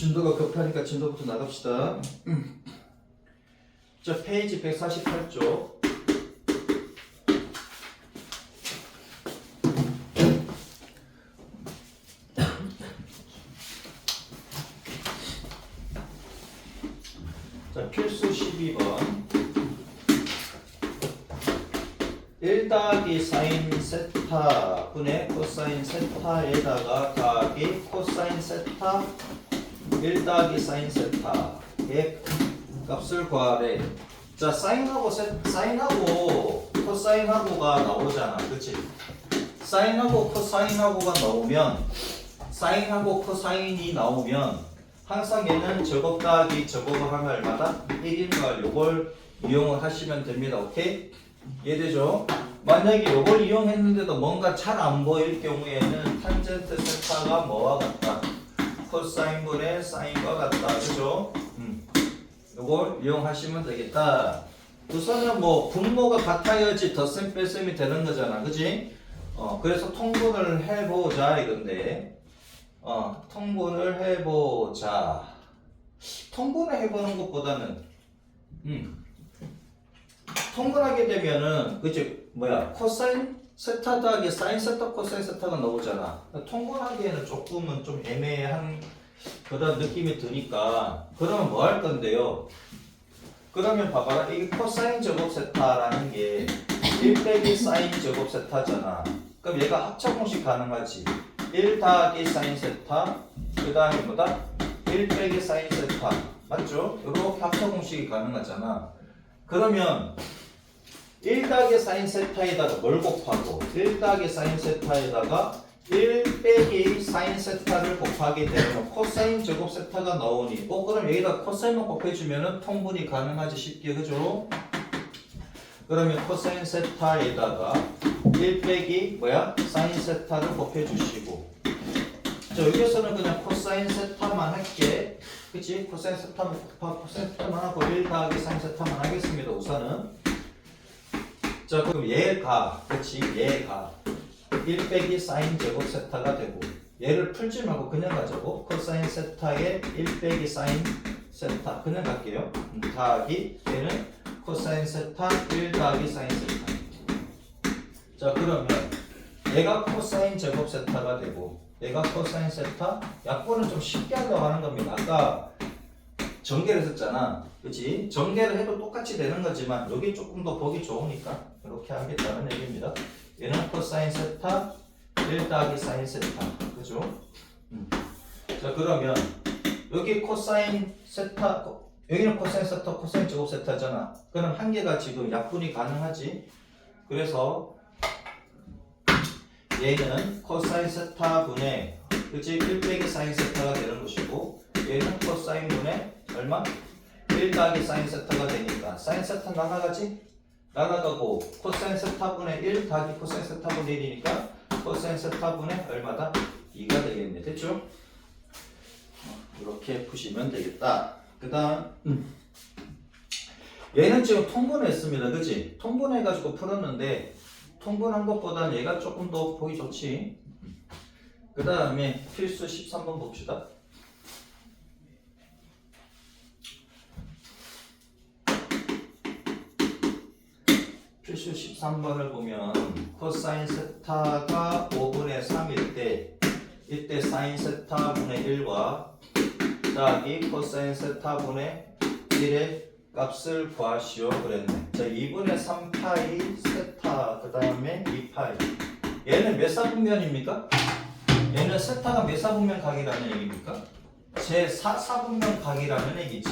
진도가 급하니까 진도부터 나갑시다. 자, 페이지 148쪽. 자, 필수 12번. 1 더하기 사인 세타 분의 코사인 세타에다가 더하기 코사인 세타 1 더하기 사인 세타의 값을 구하래. 자, 사인하고 코사인하고가 나오잖아. 그치? 사인하고 코사인하고가 나오면, 사인하고 코사인이 나오면 항상 얘는 제곱 더하기 제곱을 하면 얼마다? 1인 걸 요걸 이용을 하시면 됩니다. 오케이? 이해되죠? 만약에 요걸 이용했는데도 뭔가 잘 안 보일 경우에는 탄젠트 세타가 뭐와 같다? 코사인분의 사인과 같다. 그죠? 요걸 이용하시면 되겠다. 우선은 뭐 분모가 같아야지 덧셈 뺄셈이 되는 거잖아. 그지? 그래서 통분을 해보자 이건데 통분을 해보자. 통분을 해보는 것보다는 통분하게 되면은 그치 코사인 세타 더하기 사인 세타 코사인 세타가 나오잖아. 통분하기에는 조금은 좀 애매한 그런 느낌이 드니까 그러면 뭐 할 건데요? 그러면 봐봐라. 이게 코사인 제곱 세타라는 게 1 빼기 사인 제곱 세타잖아. 그럼 얘가 합차 공식 가능하지. 1 더하기 사인 세타 그 다음에 뭐다? 1 빼기 사인 세타 맞죠? 이렇게 합차 공식이 가능하잖아. 그러면 1 더하기 사인 세타에다가 뭘 곱하고 1 더하기 사인 세타에다가 1 빼기 사인 세타를 곱하게 되면 코사인 제곱 세타가 나오니 그럼 여기다 코사인만 곱해주면 통분이 가능하지 쉽게. 그죠? 그러면 코사인 세타에다가 1 빼기 사인 세타를 곱해주시고 자 여기서는 그냥 코사인 세타만 할게. 그치? 코사인 세타만 하고 1 더하기 사인 세타만 하겠습니다. 우선은 자 그럼 얘가 그치? 얘가 1 빼기 사인 제곱 세타가 되고 얘를 풀지 말고 그냥 가자고. 코사인 세타에 1 빼기 사인 세타 그냥 갈게요. 더하기 얘는 코사인 세타 1 더하기 사인 세타. 자 그러면 얘가 코사인 제곱 세타가 되고 얘가 코사인 세타 약분은 좀 쉽게 하려고 하는 겁니다. 아까 전개를 했었잖아. 그치? 전개를 해도 똑같이 되는 거지만 여기 조금 더 보기 좋으니까 이렇게 하겠다는 얘기입니다. 얘는 코사인 세타 1 더하기 사인 세타. 그죠? 자 그러면 여기 코사인 세타 여기는 코사인 세타 코사인 제곱 세타잖아. 그럼 한 개가 지금 약분이 가능하지. 그래서 얘는 코사인 세타 분의 그치? 1 빼기 사인 세타가 되는 것이고 얘는 코사인 분의 얼마? 1 더하기 사인 세타가 되니까 사인 세타 나가가지? 나가가고 코사인 세타분의 1 더하기 코사인 세타분의 1이니까 코사인 세타분의 얼마다? 2가 되겠네. 됐죠? 이렇게 푸시면 되겠다. 그 다음 얘는 지금 통분했습니다. 그치? 통분해가지고 풀었는데 통분한 것보다는 얘가 조금 더 보기 좋지. 그 다음에 필수 13번 봅시다. 필수 13번을 보면 코사인 세타가 5분의 3일 때 이때 사인 세타분의 1과 더하기 코사인 세타분의 1의 값을 구하시오 그랬네. 자 2분의 3파이 세타 그 다음에 2파이 얘는 몇 사분면입니까? 얘는 세타가 몇 사분면 각이라는 얘기입니까? 제 4사분면 각이라는 얘기지.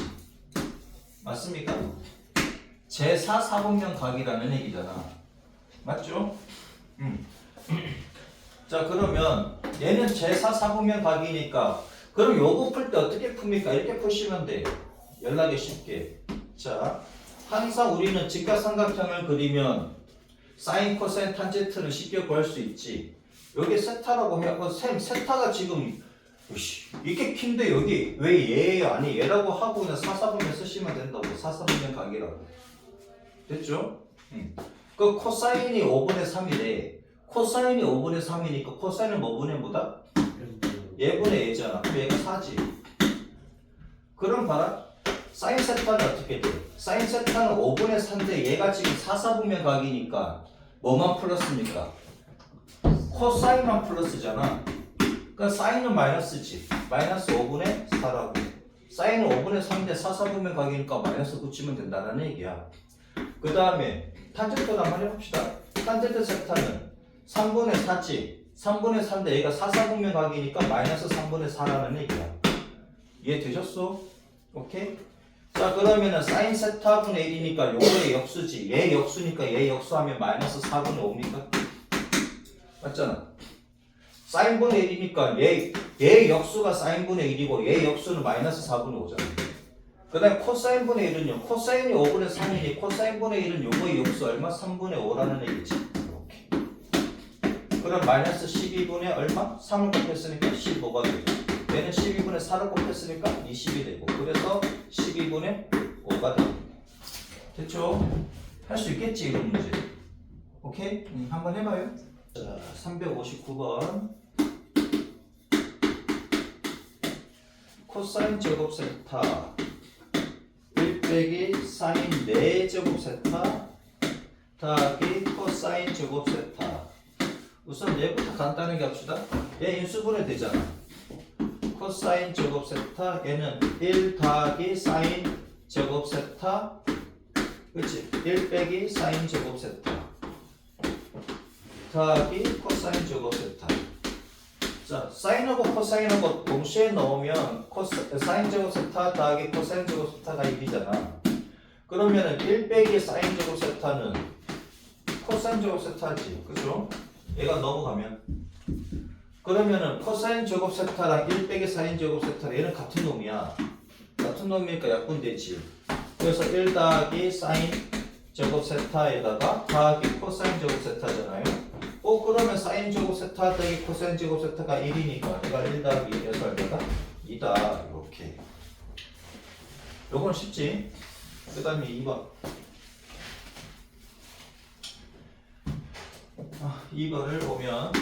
맞습니까? 제4 사분면 각이라는 얘기잖아. 맞죠? 자 그러면 얘는 제4 사분면 각이니까 그럼 요거 풀 때 어떻게 풉니까? 이렇게 푸시면 돼요. 연락이 쉽게. 자 항상 우리는 직각삼각형을 그리면 사인 코사인 탄젠트를 쉽게 구할 수 있지. 여기 세타라고 해갖고 세타가 지금 이렇게 킨데 여기 왜 얘예요? 아니 얘라고 하고 그냥 4사분면 쓰시면 된다고. 4사분면 각이라고. 됐죠? 그 코사인이 5분의 3이래. 코사인이 5분의 3이니까 코사인은 뭐 분의 뭐다? 얘분의 얘잖아. 그럼 얘가 4지. 그럼 봐라. 사인 세타는 어떻게 돼? 사인 세타는 5분의 4인데 얘가 지금 4, 4분면 각이니까 뭐만 플러스입니까? 코사인만 플러스잖아. 그러니까 사인은 마이너스지. 마이너스 5분의 4라고. 사인은 5분의 3인데 4, 4분면 각이니까 마이너스 붙이면 된다는 얘기야. 그 다음에 탄젠트를 한번 해봅시다. 탄젠트 세타는 3분의 4지. 3분의 4인데 얘가 4, 4분면 각이니까 마이너스 3분의 4라는 얘기야. 이해되셨어? 오케이? 자, 그러면은 사인 세타분의 1이니까 요거의 역수지. 얘 역수니까 얘 역수하면 마이너스 4분의 5입니까? 맞잖아. 사인분의 1이니까 얘 역수가 사인분의 1이고 얘 역수는 마이너스 4분의 5잖아. 그 다음에 코사인분의 1은요. 코사인이 5분의 3이니 코사인분의 1은 요거의 역수 얼마? 3분의 5라는 얘기지. 이렇게. 그럼 마이너스 12분의 얼마? 3을 곱했으니까 15가 되고 얘는 12분의 4를 곱했으니까 20이 되고 그래서 12분의 5가 됩니다. 됐죠? 할 수 있겠지 이런 문제. 오케이? 한번 해봐요. 자, 359번 코사인 제곱 세타 1 빼기 사인 4제곱 세타 더하기 코사인 제곱 세타. 우선 얘부터 간단하게 합시다. 얘 인수분해 되잖아. 코사인 제곱 세타 얘는 1 더하기 사인 제곱 세타 그치? 1 빼기 사인 제곱 세타 더하기 코사인 제곱 세타. 자, 사인하고 코사인하고 동시에 넣으면 사인 제곱 세타 더하기 코사인 제곱 세타가 1이잖아. 그러면은 1 빼기 사인 제곱 세타는 코사인 제곱 세타지. 그죠? 얘가 넘어가면 그러면은 코사인 제곱 세타랑 1 빼기 사인 제곱 세타 얘는 같은 놈이야. 같은 놈이니까 약분되지. 그래서 1 더하기 사인 제곱 세타에다가 더하기 코사인 제곱 세타잖아요. 그러면 사인 제곱 세타 더하기 코사인 제곱 세타가 1이니까 내가 1 더하기 1에서 얼마다? 2다. 이렇게. 요건 쉽지? 그 다음에 2번. 2번을 보면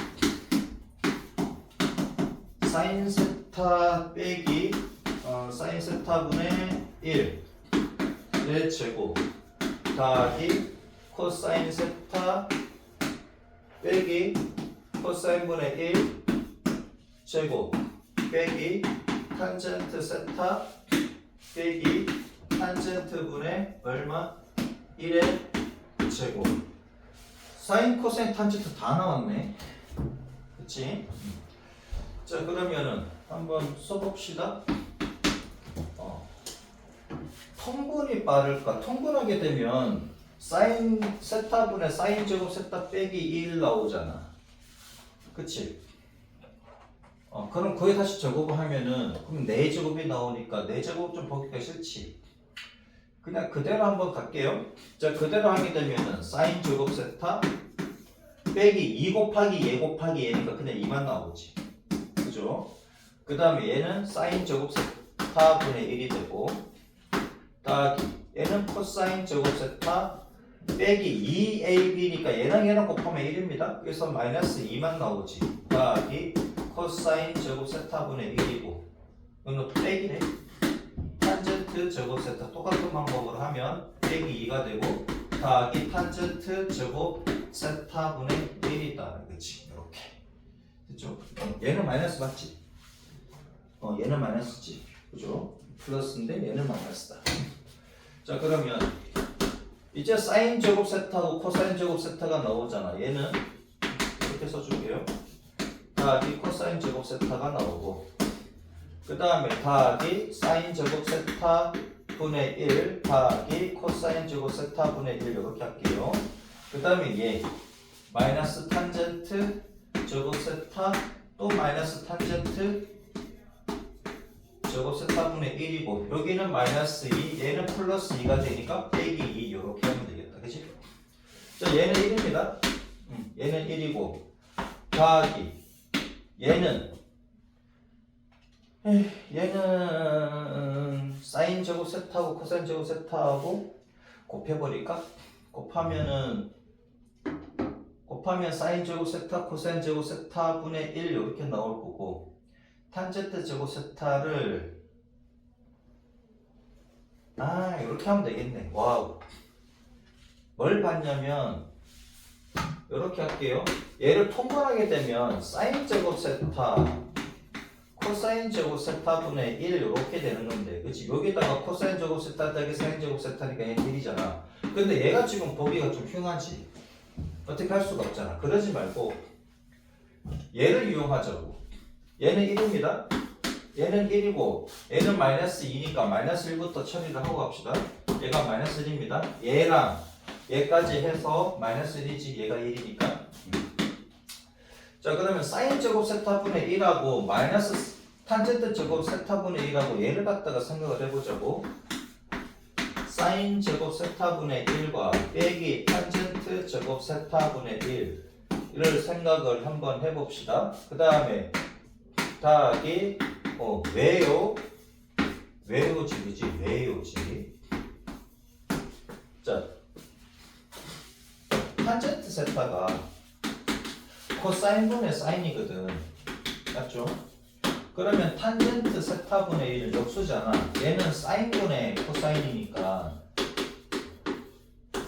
사인 세타 빼기 사인 세타분의 1의 제곱 더하기 코사인 세타 빼기 코사인분의 1 제곱 빼기 탄젠트 세타 빼기 탄젠트분의 얼마? 1의 제곱. 사인, 코사인, 탄젠트 다 나왔네. 그치? 자, 그러면은 한번 써봅시다. 통분이 빠를까? 통분하게 되면 사인 세타분의 사인 제곱 세타 빼기 1 나오잖아. 그치? 그럼 거기 다시 제곱을 하면은 그럼 4제곱이 나오니까 4제곱 좀 보기가 싫지. 그냥 그대로 한번 갈게요. 자, 그대로 하게 되면은 사인 제곱 세타 빼기 2 곱하기 얘 곱하기 얘니까 그냥 2만 나오지. 그죠? 그 다음에 얘는 사인 제곱 세타분의 1이 되고 더하기 얘는 코사인 제곱 세타 빼기 2ab니까 얘랑 얘랑 곱하면 1입니다. 그래서 마이너스 2만 나오지. 더하기 코사인 제곱 세타분의 1이고 이거는 빼기네. 탄젠트 제곱 세타 똑같은 방법으로 하면 빼기 2가 되고 더하기 탄젠트 제곱 세타분의 1이다. 그렇지? 이렇게 됐죠? 얘는 마이너스 맞지? 얘는 마이너스지. 그죠? 플러스인데 얘는 마이너스다. 자, 그러면 이제 사인 제곱 세타하고 코사인 제곱 세타가 나오잖아. 얘는 이렇게 써줄게요. 더하기 코사인 제곱 세타가 나오고 그 다음에 더하기 사인 제곱 세타 분의 1 더하기 코사인 제곱 세타 분의 1 이렇게 할게요. 그 다음에 얘 마이너스 탄젠트 제곱 세타 또 마이너스 탄젠트 제곱 세타 분의 1이고 여기는 마이너스 2 얘는 플러스 2가 되니까 빼기 2 이렇게 하면 되겠다. 그치? 자, 얘는 1입니다. 얘는 1이고 더하기 얘는 사인 제곱 세타하고 코사인 제곱 세타하고 곱해버릴까? 곱하면 사인 제곱 세타 코사인 제곱 세타 분의 1 이렇게 나올 거고 탄젠트 제곱 세타를 이렇게 하면 되겠네. 와우. 뭘 봤냐면 이렇게 할게요. 얘를 통분하게 되면 사인 제곱 세타 코사인 제곱 세타분의 1 이렇게 되는 건데, 그치? 여기다가 코사인 제곱 세타 더하기 사인 제곱 세타니까 얘는 1이잖아. 근데 얘가 지금 보기가 좀 흉하지. 어떻게 할 수가 없잖아. 그러지 말고 얘를 이용하자고. 얘는 1입니다. 얘는 1이고 얘는 마이너스 2니까 마이너스 1부터 처리를 하고 갑시다. 얘가 마이너스 1입니다. 얘랑 얘까지 해서 마이너스 1이지. 얘가 1이니까. 자, 그러면 사인 제곱 세타분의 1하고 마이너스 탄젠트 제곱 세타분의 1하고 얘를 갖다가 생각을 해보자고. 사인 제곱 세타분의 1과 빼기 탄젠트 제곱 세타분의 1을 생각을 한번 해봅시다. 그 다음에 더하기 왜요지 그지? 왜요지? 자, 탄젠트 세타가 코사인분의 사인이거든. 맞죠? 그러면 탄젠트 세타분의 1 역수잖아. 얘는 사인분의 코사인이니까.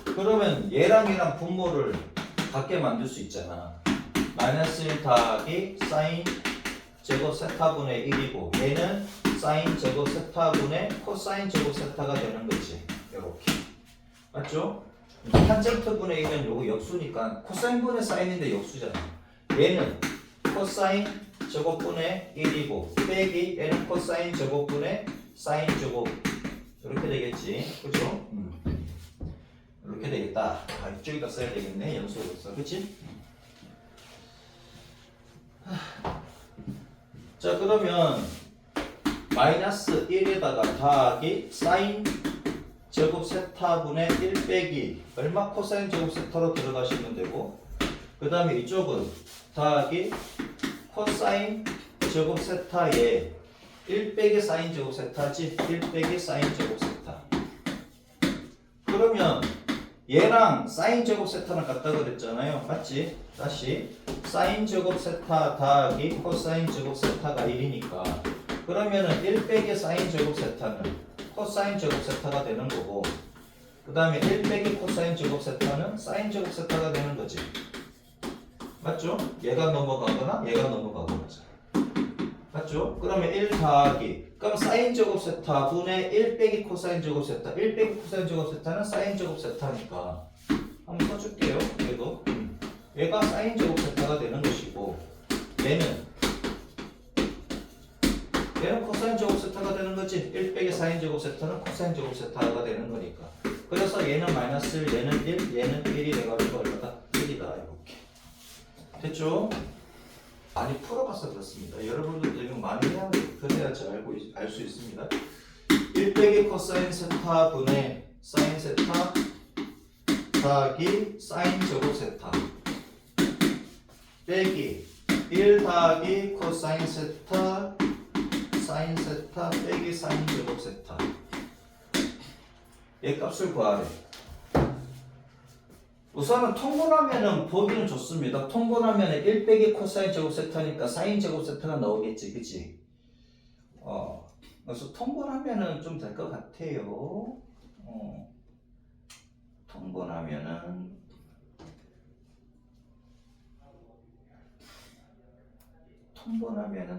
그러면 얘랑 분모를 같게 만들 수 있잖아. 마이너스 1 더하기 사인 제곱 세타분의 1이고 얘는 사인 제곱 세타분의 코사인 제곱 세타가 되는 거지. 이렇게. 맞죠? 탄젠트분의 1은 요거 역수니까 코사인분의 사인인데 역수잖아. 얘는 코사인 제곱분의 1이고 빼기 얘는 코사인 제곱분의 사인 제곱 이렇게 되겠지. 그죠? 이렇게 되겠다. 이쪽에다 써야 되겠네. 연속으로서. 그치? 자, 그러면 마이너스 1에다가 더하기 사인 제곱 세타분의 1 빼기 얼마 코사인 제곱 세타로 들어가시면 되고, 그 다음에 이쪽은 더하기 코사인 제곱 세타에 1 빼기 사인 제곱 세타지. 1 빼기 사인 제곱 세타. 그러면 얘랑 사인 제곱 세타는 같다 그랬잖아요. 맞지? 다시 사인 제곱 세타 더하기 코사인 제곱 세타가 1이니까 그러면은 1 빼기 사인 제곱 세타는 코사인 제곱 세타가 되는 거고, 그 다음에 1 빼기 코사인 제곱 세타는 사인 제곱 세타가 되는 거지. 맞죠? 얘가 넘어가거나 얘가 넘어가거나. 맞죠? 그러면 1 더하기 그럼 사인 제곱 세타 분의 1 빼기 코사인 제곱 세타 1 빼기 코사인 제곱 세타는 사인 제곱 세타니까 한번 써줄게요. 그래도 얘가 사인 제곱 세타가 되는 것이고 얘는 코사인 제곱 세타가 되는 거지. 1 빼기 사인 제곱 세타는 코사인 제곱 세타가 되는 거니까. 그래서 얘는 마이너스 1, 얘는 1, 얘는 1이 돼가지고 얼마다? 1이다. 이렇게 됐죠? 많이 풀어봐서 그렇습니다. 여러분들도 이거 많이 해야 돼. 그래야지 알 수 있습니다. 1 빼기 코사인 세타 분의 사인 세타 더하기 사인 제곱 세타 빼기 1 더하기 코사인 세타 사인 세타 빼기 사인 제곱 세타. 얘 값을 구하래. 우선은 통분하면은 보기는 좋습니다. 통분하면은 1 빼기 코사인 제곱 세타니까 사인 제곱 세타가 나오겠지, 그치? 그래서 통분하면은 좀 될 것 같아요. 통분하면은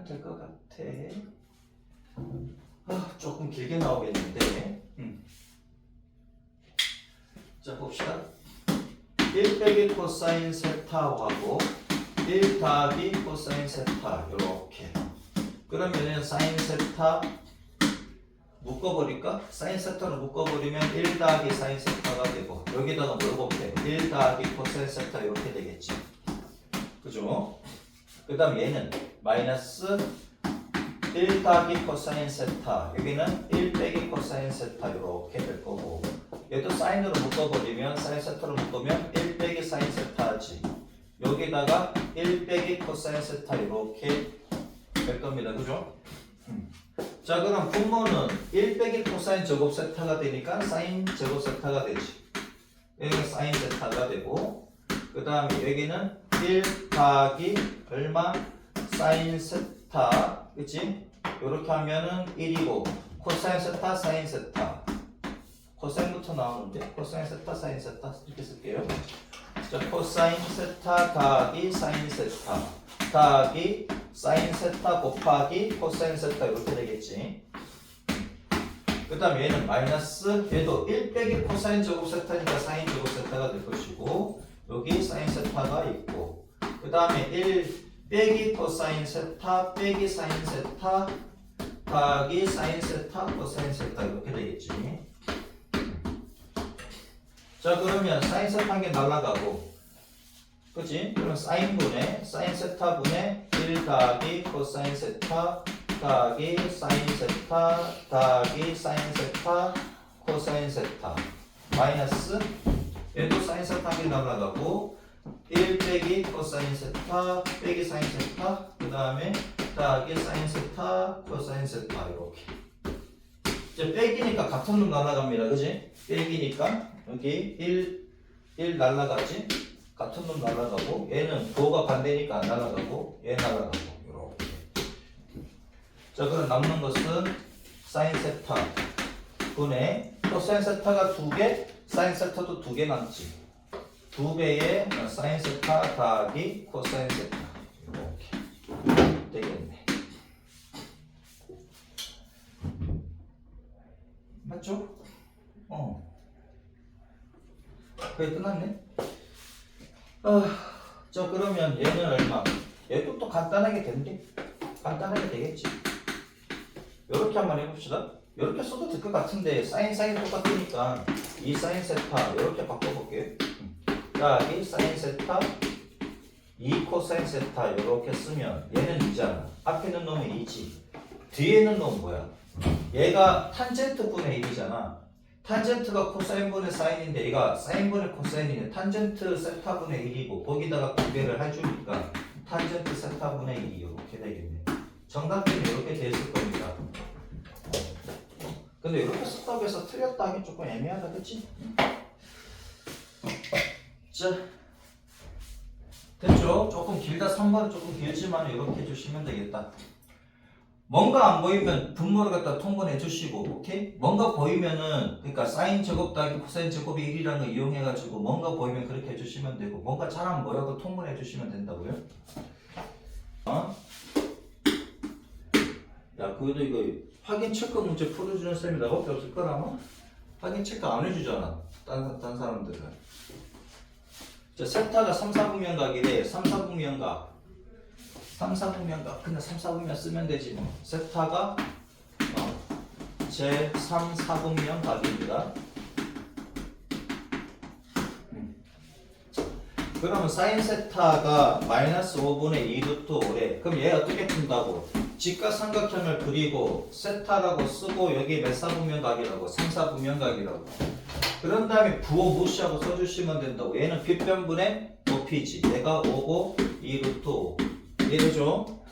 될 것 같아. 조금 길게 나오겠는데. 자, 봅시다. 1 빼기 코사인 세타하고 1 더하기 코사인 세타 이렇게. 그러면은 사인 세타 묶어버릴까? 사인 세타로 묶어버리면 1 더하기 사인 세타가 되고 여기다가 뭘 곱해? 1 더하기 코사인 세타 이렇게 되겠지. 그죠? 그 다음 얘는 마이너스 1 더하기 코사인 세타 여기는 1 빼기 코사인 세타 이렇게 될 거고 얘도 사인으로 묶어버리면 사인 세타로 묶으면 1 빼기 사인 세타지. 여기다가 1 빼기 코사인 세타 이렇게 될 겁니다. 그죠? 자, 그럼 분모는 1 빼기 코사인 제곱 세타가 되니까 사인 제곱 세타가 되지. 여기는 사인 세타가 되고 그 다음에 여기는 1 더하기 얼마? 사인 세타 그치? 이렇게 하면은 1이고 코사인 세타 사인 세타 코사인부터 나오는데 코사인 세타 사인 세타 이렇게 쓸게요. 자, 코사인 세타 더하기 사인 세타 더하기 사인 세타 곱하기 코사인 세타 이렇게 되겠지. 그 다음에 얘는 마이너스 얘도 1 빼기 코사인 제곱 세타니까 사인 제곱 세타가 될 것이고 여기 사인 세타가 있고 그 다음에 1 빼기 코사인 세타 빼기 사인 세타 더하기 사인 세타 코사인 세타 이렇게 되겠지. 자 그러면 사인 세타 한 개 날라가고 그치? 그러면 사인분의 사인 세타분의 1 더하기 코사인 세타 더하기 사인 세타 더하기 사인 세타 코사인 세타 마이너스 얘도 사인 세타 한 개 날라가고 1 빼기 코사인 세타 빼기 사인 세타 그 다음에 더하기 사인 세타 코사인 세타 이렇게 이제 빼기니까 같은 놈 날라갑니다. 그지? 빼기니까 여기 1 날라가지? 같은 놈 날라가고 얘는 도가 반대니까 안 날라가고 얘 날라가고 이렇게. 자 그럼 남는 것은 사인 세타 분의 코사인 세타가 2개 사인 세타도 2개 남지 2배의 사인 세타 더하기 코사인 세타 이렇게 되겠네. 맞죠? 거의 끝났네. 자 그러면 얘는 얼마? 얘도 또 간단하게 되는데 간단하게 되겠지. 이렇게 한번 해봅시다. 이렇게 써도 될 것 같은데 사인 똑같으니까 이 사인 세타 이렇게 바꿔볼게요. 더하기 사인 세타 2 코사인 세타 이렇게 쓰면 얘는 2잖아. 앞에 있는 놈이 2지. 뒤에 있는 놈은 뭐야? 얘가 탄젠트 분의 1이잖아. 탄젠트가 코사인분의 사인인데 얘가 사인분의 코사인이네. 탄젠트 세타분의 1이고 거기다가 구별을 해주니까 탄젠트 세타분의 1이 이렇게 되겠네. 정답표는 이렇게 되었을 겁니다. 근데 이렇게 썼다고 해서 틀렸다 하긴 조금 애매하다 그치? 자 됐죠? 조금 길다 3번은 조금 길지만 이렇게 해주시면 되겠다. 뭔가 안 보이면 분모를 갖다 통분해 주시고 오케이? 뭔가 보이면은 그러니까 사인 제곱 더하기 코사인 제곱이 1이라는 거 이용해 가지고 뭔가 보이면 그렇게 해주시면 되고 뭔가 잘 안 보여도 통분해 주시면 된다고요. 야 그래도 이거 확인 체크 문제 풀어주는 쌤이 나밖에 없을 거라 아마? 확인 체크 안 해주잖아 딴 사람들은. 자 세타가 3, 4분면 각이래. 3, 4분면 각 3, 4분면 각 그냥 3, 4분면 쓰면 되지 뭐. 세타가 제 3, 4분면 각입니다. 그러면 사인 세타가 마이너스 5분의 2 루트 5래. 그럼 얘 어떻게 푼다고? 직각삼각형을 그리고 세타라고 쓰고 여기 몇 사분면 각이라고? 3, 4분면 각이라고. 그런 다음에 부호 무시하고 써주시면 된다고. 얘는 빗변분의 높이지. 얘가 5고 2 루트 5. 이해되죠?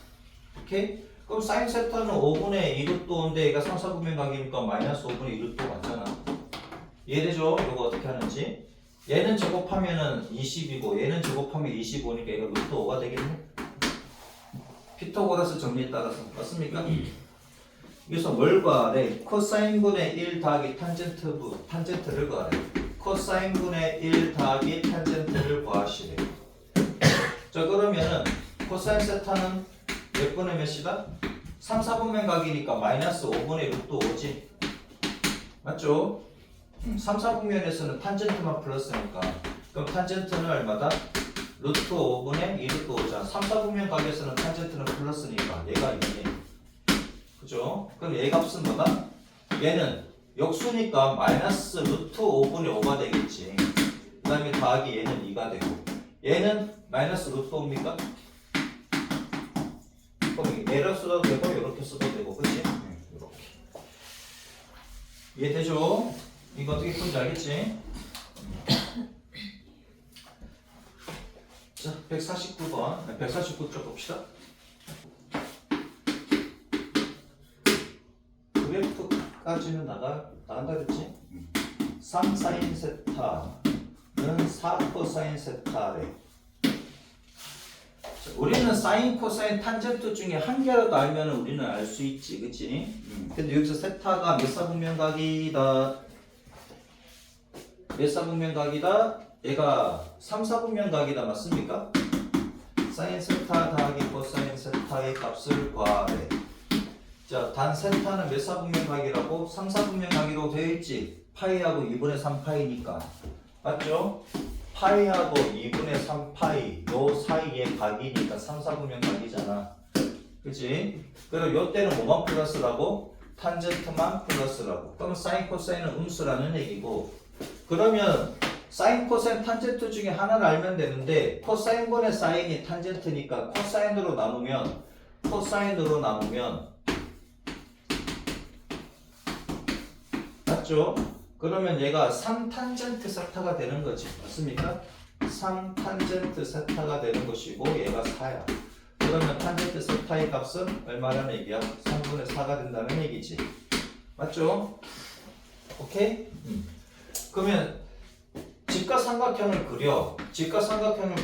오케이? 그럼 사인 세타는 5분의 2 루트 5인데 얘가 3, 4분면 각이니까 마이너스 5분의 2 루트 5 맞잖아. 이해되죠? 이거 어떻게 하는지. 얘는 제곱하면은 20이고 얘는 제곱하면 25니까 얘가 루트 5가 되겠네. 피타고라스 정리에 따라서 맞습니까? 그래서 뭘 구하래? 코사인분의 1 더하기 탄젠트를 구하래. 코사인분의 1 더하기 탄젠트를 구하시래. 자 그러면은 코사인 세타는 몇 분의 몇이다? 3, 4분면 각이니까 마이너스 5분의 루트 5지. 맞죠? 3, 4분면에서는 탄젠트만 플러스니까 그럼 탄젠트는 얼마다? 루트 5분의 2 루트 5잖아. 3, 4분면 각에서는 탄젠트는 플러스니까 얘가 2네. 그죠? 그럼 얘 값은 뭐다? 얘는 역수니까 마이너스 루트 5분의 5가 되겠지. 그 다음에 더하기 얘는 2가 되고 얘는 마이너스 루트 5입니까? 그럼 얘를 써도 되고 이렇게 써도 되고 그치? 이렇게 이해되죠? 이거 어떻게 푸는지 알겠지? 자, 149번, 149쪽 봅시다. 그래프까지는 나간다 그랬지? 3 사인 세타는 4 코사인 세타래. 자, 우리는 사인, 코사인, 탄젠트 중에 한 개라도 알면 우리는 알 수 있지, 그치? 근데 여기서 세타가 몇 사분면 각이다? 몇 사분면각이다? 얘가 3, 4분면각이다. 맞습니까? 사인 세타 더하기 코사인 세타의 값을 구하래. 자, 단 세타는 몇 사분면각이라고? 3, 4분면각이라고 되어 있지. 파이하고 2분의 3파이니까. 맞죠? 파이하고 2분의 3파이 요 사이의 각이니까 3, 4분면각이잖아. 그치? 그리고 요 때는 뭐만 플러스라고? 탄젠트만 플러스라고. 그럼 사인 코사인은 음수라는 얘기고. 그러면 사인 코사인 탄젠트 중에 하나를 알면 되는데 코사인분의 사인이 탄젠트니까 코사인으로 나누면 맞죠? 그러면 얘가 3탄젠트 세타가 되는 거지. 맞습니까? 3탄젠트 세타가 되는 것이고 얘가 4야. 그러면 탄젠트 세타의 값은 얼마라는 얘기야? 3분의 4가 된다는 얘기지. 맞죠? 오케이? 그러면 직각삼각형을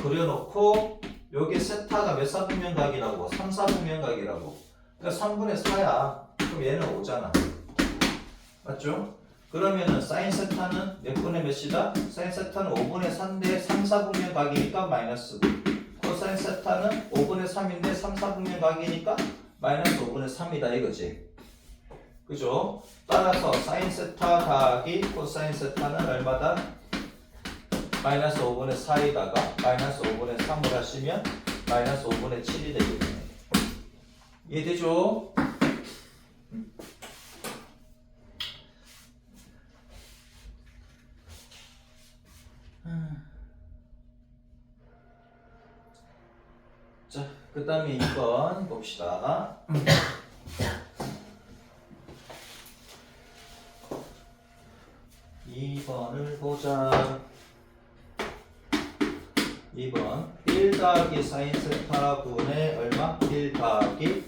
그려놓고 여기 세타가 몇 사분면각이라고? 3, 4분면각이라고. 그러니까 3분의 4야. 그럼 얘는 5잖아. 맞죠? 그러면은 사인 세타는 몇 분의 몇이다? 사인 세타는 5분의 4인데 3, 4분면각이니까 마이너스 9. 코사인 세타는 5분의 3인데 3, 4분면각이니까 마이너스 5분의 3이다 이거지. 그죠? 따라서 사인 세타 더하기 코사인 세타는 얼마다? 마이너스 5분의 4에다가 마이너스 5분의 3을 하시면 마이너스 5분의 7이 되겠네. 이해되죠? 자, 그 다음에 2번 봅시다. 2번을 보자. 2번 1 더하기 사인 세타 분의 얼마? 1 더하기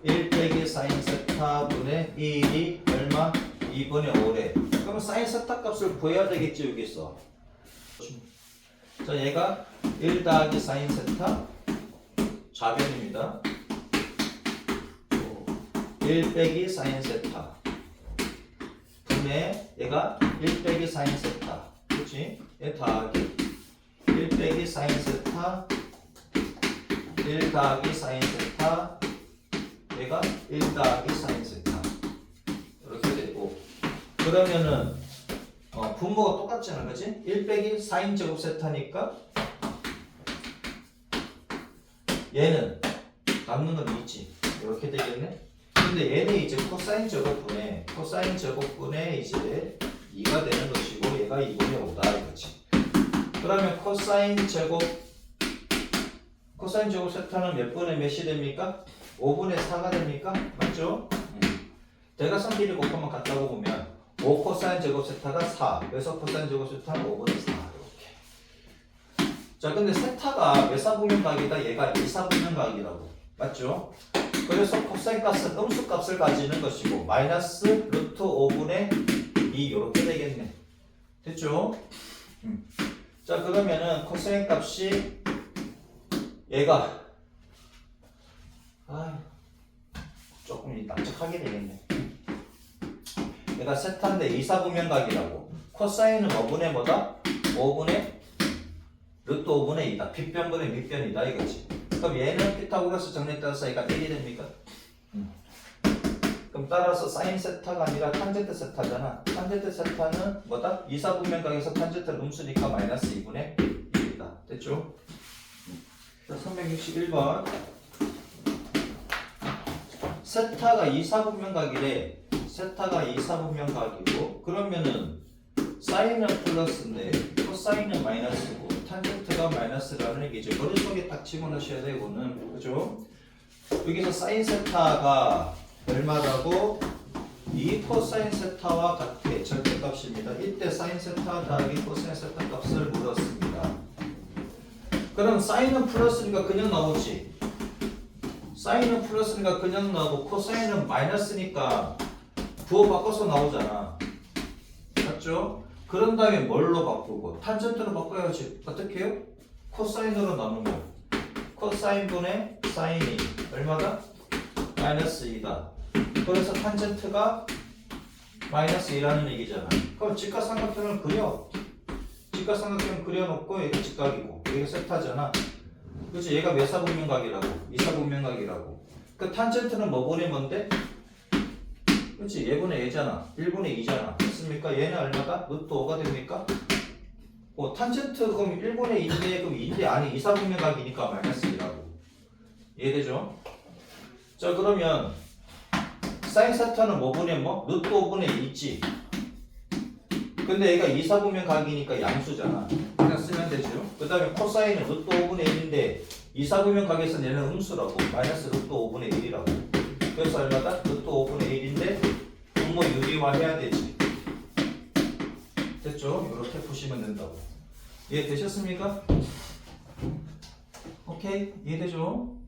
1 빼기 사인 세타 분의 1이 얼마? 2분의 5래. 그럼 사인 세타 값을 구해야 되겠지 여기서. 자, 얘가 1 더하기 사인 세타 좌변입니다. 1 빼기 사인 세타 분의 얘가 1 빼기 사인 세타. 그치? 얘 더하기 1 빼기 사인 세타 1 더하기 사인 세타 얘가 1 더하기 사인 세타 이렇게 되고. 그러면은 분모가 똑같잖아. 그치? 1 빼기 사인 제곱 세타니까 얘는 남는 건 있지. 이렇게 되겠네. 근데 얘는 이제 코사인 제곱분의 이제 2가 되는 것이고 얘가 2분의 5다 이거지. 그러면 코사인 제곱 세타는 몇 분의 몇이 됩니까? 5분의 4가 됩니까? 맞죠? 대각선 길이 곱하면 같다고 보면 5 코사인 제곱 세타가 4 그래서 코사인 제곱 세타는 5분의 4 이렇게. 자, 근데 세타가 몇 사분면각이다? 얘가 2사분면각이라고. 맞죠? 그래서 코사인 값은 음수 값을 가지는 것이고 마이너스 루트 5분의 2 이렇게 되겠네. 됐죠? 자, 그러면은 코사인 값이 얘가 조금 납작하게 되겠네. 얘가 세타인데 2사분면각이라고. 코사인은 5분의 뭐다? 5분의 루트 5분의 2다. 빗변분의 밑변이다 이거지. 그럼 얘는 피타고라스 정리에 따라서 얘가 1이 됩니까? 그럼 따라서 사인 세타가 아니라 탄젠트 세타잖아. 탄젠트 세타는 뭐다? 2사분면각에서 탄젠트는 음수니까 마이너스 2분의 1이다. 됐죠? 자, 361번. 세타가 2사분면각이래. 세타가 2사분면각이고 그러면은 사인은 플러스인데 코사인은 마이너스고 탄젠트가 마이너스라는 얘기죠. 머릿속에 딱 집어넣으셔야 돼 이거는. 그죠? 여기서 사인 세타가 얼마라고? 2 코사인 세타와 같아. 절대값입니다. 이때 사인 세타 더하기 코사인 세타 값을 물었습니다. 그럼 사인은 플러스니까 그냥 나오지. 사인은 플러스니까 그냥 나오고 코사인은 마이너스니까 부호 바꿔서 나오잖아. 맞죠? 그런 다음에 뭘로 바꾸고? 탄젠트로 바꿔야지. 어떻게 해요? 코사인으로 나누면 코사인분의 사인이 얼마다? 마이너스 2다. 그래서 탄젠트가 마이너스 2라는 얘기잖아. 그럼 직각삼각형을 그려. 직각삼각형 그려놓고 얘가 직각이고 얘가 세타잖아. 그렇지? 얘가 메사분면각이라고 이사분면각이라고. 그 탄젠트는 뭐 분의 뭔데? 그렇지? 얘분의 얘잖아. 1분의 2잖아. 됐습니까? 얘는 얼마다? 루트 5가 됩니까? 탄젠트 그럼 1분의 2인데 그럼 2인데 아니 이사분면각이니까 마이너스 2라고. 이해되죠? 자 그러면 사인 세타는 뭐 분의 뭐? 루트 5분의 2 있지. 근데 얘가 이사분면각이니까 양수잖아. 그냥 쓰면 되죠. 그 다음에 코사인은 루트 5분의 1인데 이사분면각에서 얘는 음수라고. 마이너스 루트 5분의 1이라고. 그래서 얼마다? 루트 5분의 1인데 분모 유리화해야 되지. 됐죠? 이렇게 보시면 된다고. 이해되셨습니까? 오케이? 이해되죠?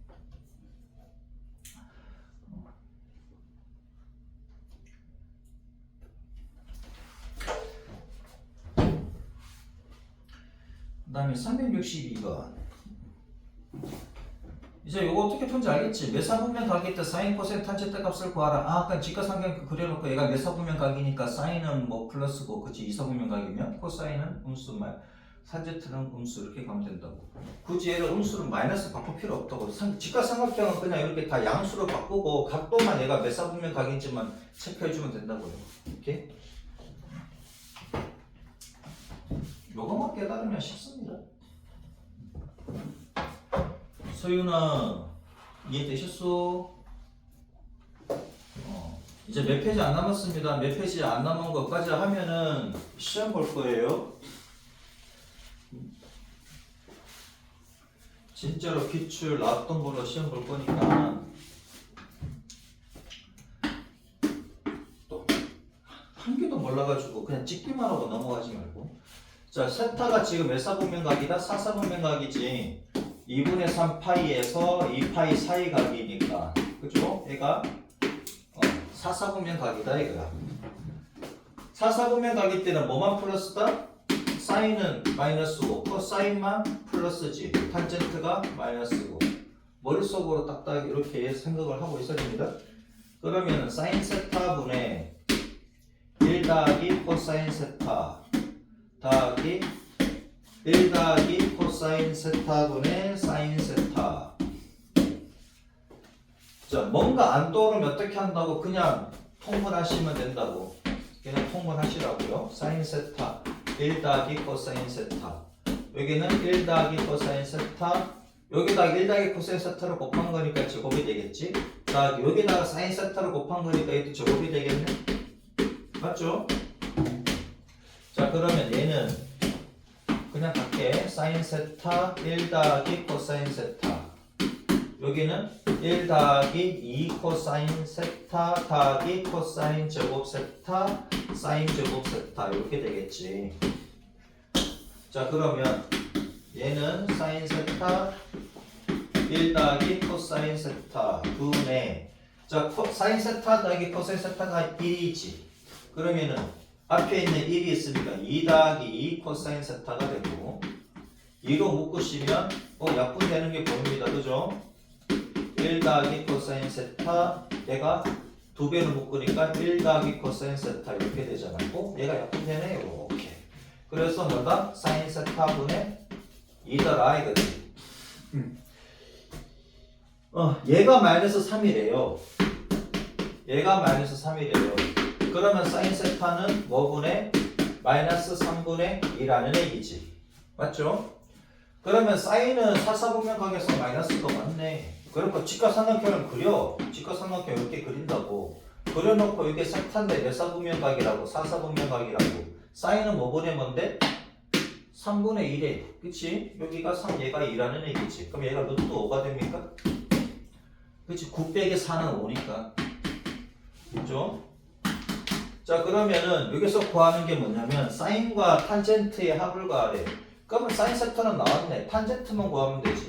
그 다음에 362번. 이제 이거 어떻게 푼지 알겠지? 메사분면 각일 때 사인 코사인 탄젠트 값을 구하라. 아까 직각삼각형 그려놓고 얘가 메사분면 각이니까 사인은 뭐 플러스고 그치? 이사분면 각이면 코사인은 음수 탄젠트는 음수 이렇게 가면 된다고. 굳이 얘를 음수를 마이너스 바꿀 필요 없다고. 직각삼각형은 그냥 이렇게 다 양수로 바꾸고 각도만 얘가 메사분면 각인지만 체크해주면 된다고요. 이렇게. 요거만 깨달으면 쉽습니다. 소윤아 이해되셨어? 이제 몇 페이지 안 남았습니다. 몇 페이지 안 남은 것까지 하면은 시험 볼 거예요. 진짜로 기출 나왔던 걸로 시험 볼 거니까 또 한 개도 몰라가지고 그냥 찍기만 하고 넘어가지 말고. 자, 세타가 지금 몇 사분면각이다? 4사분면각이지. 2분의 3파이에서 2파이 사이각이니까 그죠? 얘가 4사분면각이다 이거야. 4사분면각일 때는 뭐만 플러스다? 사인은 마이너스고 코사인만 플러스지. 탄젠트가 마이너스고. 머릿속으로 딱딱 이렇게 생각을 하고 있어야 됩니다. 그러면 사인 세타분의 1 더하기 코사인 세타 더하기 1 더하기 코사인 세타분의 사인 세타. 자, 뭔가 안 떠오르면 어떻게 한다고? 그냥 통분하시면 된다고. 그냥 통분하시라고요. 사인 세타 1 더하기 코사인 세타. 여기는 1 더하기 코사인 세타. 여기다가 1 더하기 코사인 세타를 곱한 거니까 제곱이 되겠지. 자, 여기다가 사인 세타를 곱한 거니까 얘도 제곱이 되겠네. 맞죠? 자, 그러면 얘는 그냥 갈게. 사인 세타 1 더하기 코사인 세타. 여기는 1 더하기 2 코사인 세타 더하기 코사인 제곱 세타 사인 제곱 세타 이렇게 되겠지. 자, 그러면 얘는 사인 세타 1 더하기 코사인 세타 분의 자, 사인 세타 더하기 코사인 세타가 1이지. 그러면은 앞에 있는 1이 있으니까 2 더하기 2 코사인 세타가 되고 2로 묶으시면 약분되는 게 보입니다. 그죠? 1 더하기 코사인 세타 얘가 2배로 묶으니까 1 더하기 코사인 세타 이렇게 되잖아. 얘가 약분되네. 이렇게. 그래서 뭐다? 사인 세타분의 2더라 이거지. 얘가 마이너스 3이래요. 얘가 마이너스 3이래요. 그러면 사인 세타는 뭐분의 마이너스 3분의 2라는 얘기지. 맞죠? 그러면 사인은 사사분면각에서 마이너스가 맞네. 그러니까 직각삼각형을 그려. 직각삼각형 이렇게 그린다고. 그려놓고 이게 세타인데 내사분면각이라고 사사분면각이라고. 사인은 뭐분의 뭔데? 3분의 1에. 그치? 여기가 3, 얘가 2라는 얘기지. 그럼 얘가 루트 5가 됩니까? 그치? 9 빼기 4는 5니까. 그죠? 자, 그러면은 여기서 구하는 게 뭐냐면 사인과 탄젠트의 합을 구하래. 그러면 사인 세타는 나왔네. 탄젠트만 구하면 되지.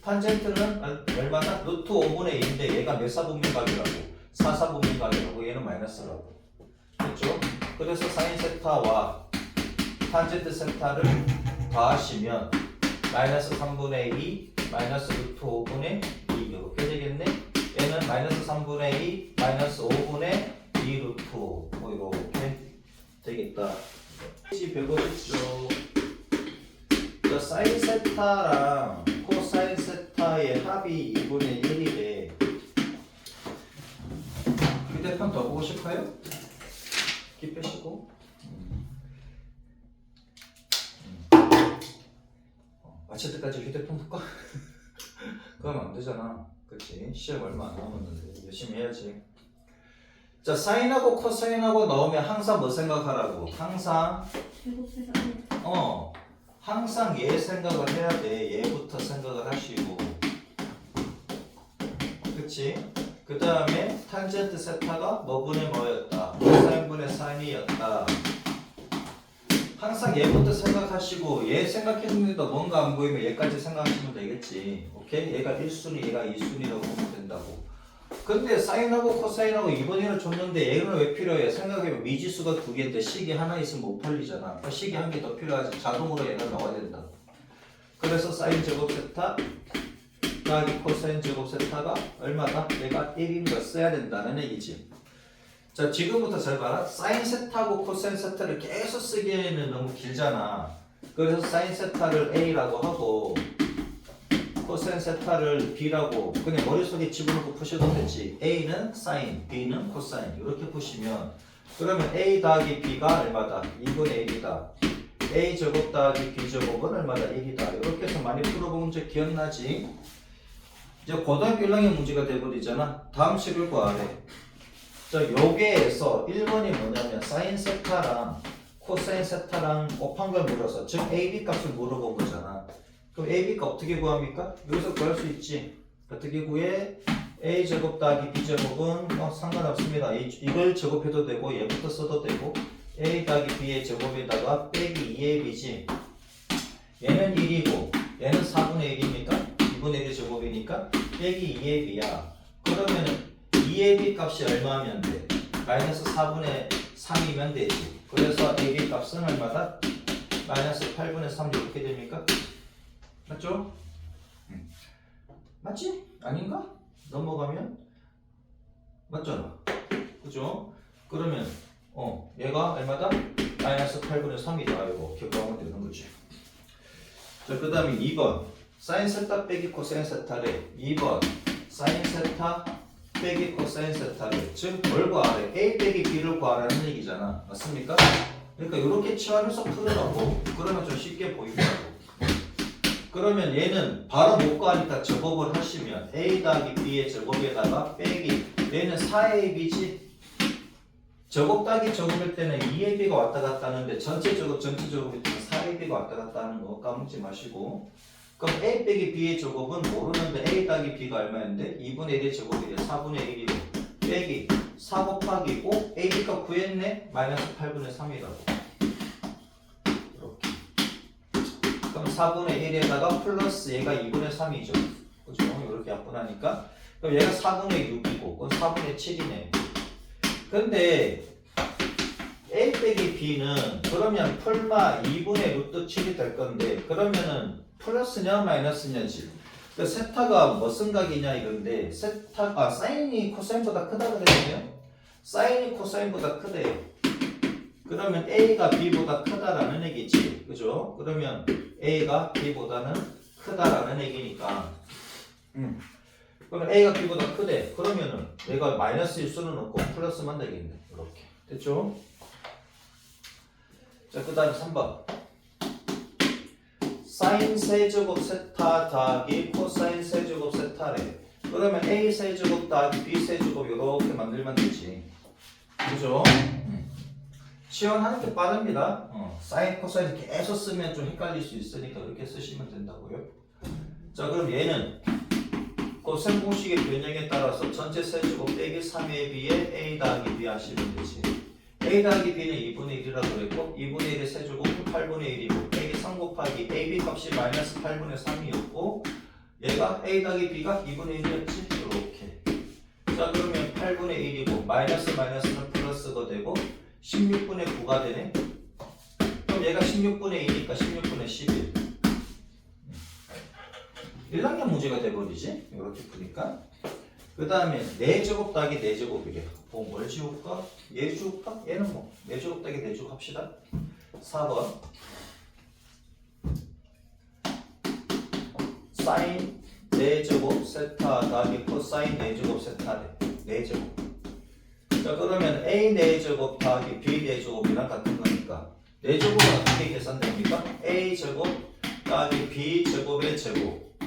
탄젠트는 얼마나? 루트 5분의 2인데 얘가 몇 사분면각이라고? 4사분면각이라고. 얘는 마이너스라고. 그렇죠? 그래서 사인 세타와 탄젠트 세타를 더하시면 마이너스 3분의 2 마이너스 루트 5분의 2 이렇게 되겠네. 얘는 마이너스 3분의 2 마이너스 5분의 2 루트 5 이렇게 되겠다. 150쪽 휴대폰 더 보고 싶어요? 키 빼시고. 마칠 때까지 휴대폰 볼까? 그러면 안 되잖아. 그치? 시험 얼마 안 남았는데 열심히 해야지. 자, 사인하고 코사인하고 넣으면 항상 뭐 생각하라고? 항상 항상 얘 생각을 해야 돼. 얘부터 생각을 하시고. 그치? 그 다음에 탄젠트 세타가 뭐분의 뭐였다? 코사인분의 사인이었다. 항상 얘부터 생각하시고 얘 생각했는데도 뭔가 안 보이면 얘까지 생각하시면 되겠지. 오케이? 얘가 1순위, 얘가 2순위라고 보면 된다고. 근데 사인하고 코사인하고 2분위를 줬는데 얘는 왜 필요해? 생각해보면 미지수가 두 개인데 식이 하나 있으면 못 풀리잖아. 그러니까 식이 한 개 더 필요하지. 자동으로 얘가 나와야 된다. 그래서 사인 제곱 세타 더하기 코사인 제곱 세타가 얼마다? 얘가 1인 거 써야 된다는 얘기지. 자, 지금부터 잘 봐라. 사인 세타하고 코사인 세타를 계속 쓰기에는 너무 길잖아. 그래서 사인 세타를 A라고 하고 코사인 세타를 B라고 그냥 머릿속에 집어넣고 푸셔도 되지. A는 사인, B는 코사인 이렇게 푸시면 그러면 A 더하기 B가 얼마다? 2분의 1이다. A 제곱 더하기 B 제곱은 얼마다? 1이다. 이렇게 해서 많이 풀어본 문제 기억나지? 이제 고등학교 1학년 문제가 돼버리잖아. 다음 식을 아래. 자, 여기에서 1번이 뭐냐면 사인 세타랑 코사인 세타랑 곱한 걸 물어서 즉 AB 값을 물어본 거잖아. 그럼 AB 값 어떻게 구합니까? 여기서 구할 수 있지. 어떻게 구해? A 제곱 더하기 B 제곱은 상관없습니다. 이걸 제곱해도 되고 얘부터 써도 되고 A 더하기 B의 제곱에다가 빼기 2AB지. 얘는 1이고 얘는 4분의 1입니까? 2분의 1의 제곱이니까 빼기 2AB야. 그러면은 2AB 값이 얼마면 돼? 마이너스 4분의 3이면 되지. 그래서 AB 값은 얼마다? 마이너스 8분의 3 이렇게 됩니까? 맞죠? 맞지? 아닌가? 넘어가면 맞잖아. 그죠? 그러면 얘가 얼마다? 마이너스 8분의 3이다. 이거 기억하면 되는 거지. 자, 그 다음에 2번 사인 세타 빼기 코사인 세타래. 2번 사인 세타 빼기 코사인 세타래. 즉 뭘 구하래? A 빼기 B를 구하라는 얘기잖아. 맞습니까? 그러니까 이렇게 치환해서 풀으라고. 그러면 좀 쉽게 보이더라고. 그러면 얘는 바로 못 구하니까 제곱을 하시면 A 더하기 B의 제곱에다가 빼기 얘는 4AB지. 제곱 더하기 제곱일 때는 2AB가 왔다 갔다 하는데 전체 제곱일 때는 4AB가 왔다 갔다 하는 거 까먹지 마시고. 그럼 A 빼기 B의 제곱은 모르는데 A 더하기 B가 얼마였는데 2분의 1의 제곱이래. 4분의 1이고 빼기 4 곱하기 5 AB가 구했네. 마이너스 8분의 3이라고. 이렇게. 그럼 4분의 1에다가 플러스 얘가 2분의 3이죠. 그죠? 이렇게 약분하니까. 그럼 얘가 4분의 6이고 그건 4분의 7이네. 근데 A 빼기 B는 그러면 풀마 2분의 루트 7이 될 건데 그러면은 플러스냐 마이너스냐지. 그 세타가 무슨 각이냐 이건데 세타가 사인이 코사인보다 크다 그랬네요. 사인이 코사인보다 크대. 그러면 A가 B보다 크다라는 얘기지. 그죠? 그러면 A가 B보다는 크다라는 얘기니까. 그러면 A가 B보다 크대. 그러면은 내가 마이너스일 수는 없고 플러스만 되겠네. 이렇게. 됐죠? 자, 그 다음에 3번. 사인 세제곱 세타 더하기 코사인 세제곱 세타래. 그러면 A 세제곱 더하기 B 세제곱 이렇게 만들면 되지. 그죠? 치환하는 게 빠릅니다. 사인 코사인 계속 쓰면 좀 헷갈릴 수 있으니까 이렇게 쓰시면 된다고요. 자, 그럼 얘는 코사인 공식의 변형에 따라서 전체 세제곱 빼기 3AB에 A 더하기 B 하시면 되지. A 더하기 B는 2분의 1이라고 그랬고 2분의 1의 세제곱은 8분의 1이고 빼기 3 곱하기 AB 값이 마이너스 8분의 3이었고 얘가 A 더하기 B가 2분의 1이었지? 이렇게. 자, 그러면 8분의 1이고 마이너스 마이너스는 플러스가 되고 16분의 9가 되네. 그럼 얘가 16분의 2니까 16분의 11. 1학년 문제가 돼버리지? 이렇게 푸니까. 그 다음에 4제곱 더하기 4제곱이래. 뭘 지울까? 얘 지울까? 얘는 뭐 4제곱 더하기 4제곱 합시다. 4번 사인 4제곱 세타 더하기 코사인 4제곱 세타래. 4제곱 자, 그러면 A 4제곱 더하기 B 4제곱이랑 같은 거니까 4제곱은 어떻게 계산됩니까? A 제곱 더하기 B 제곱의 제곱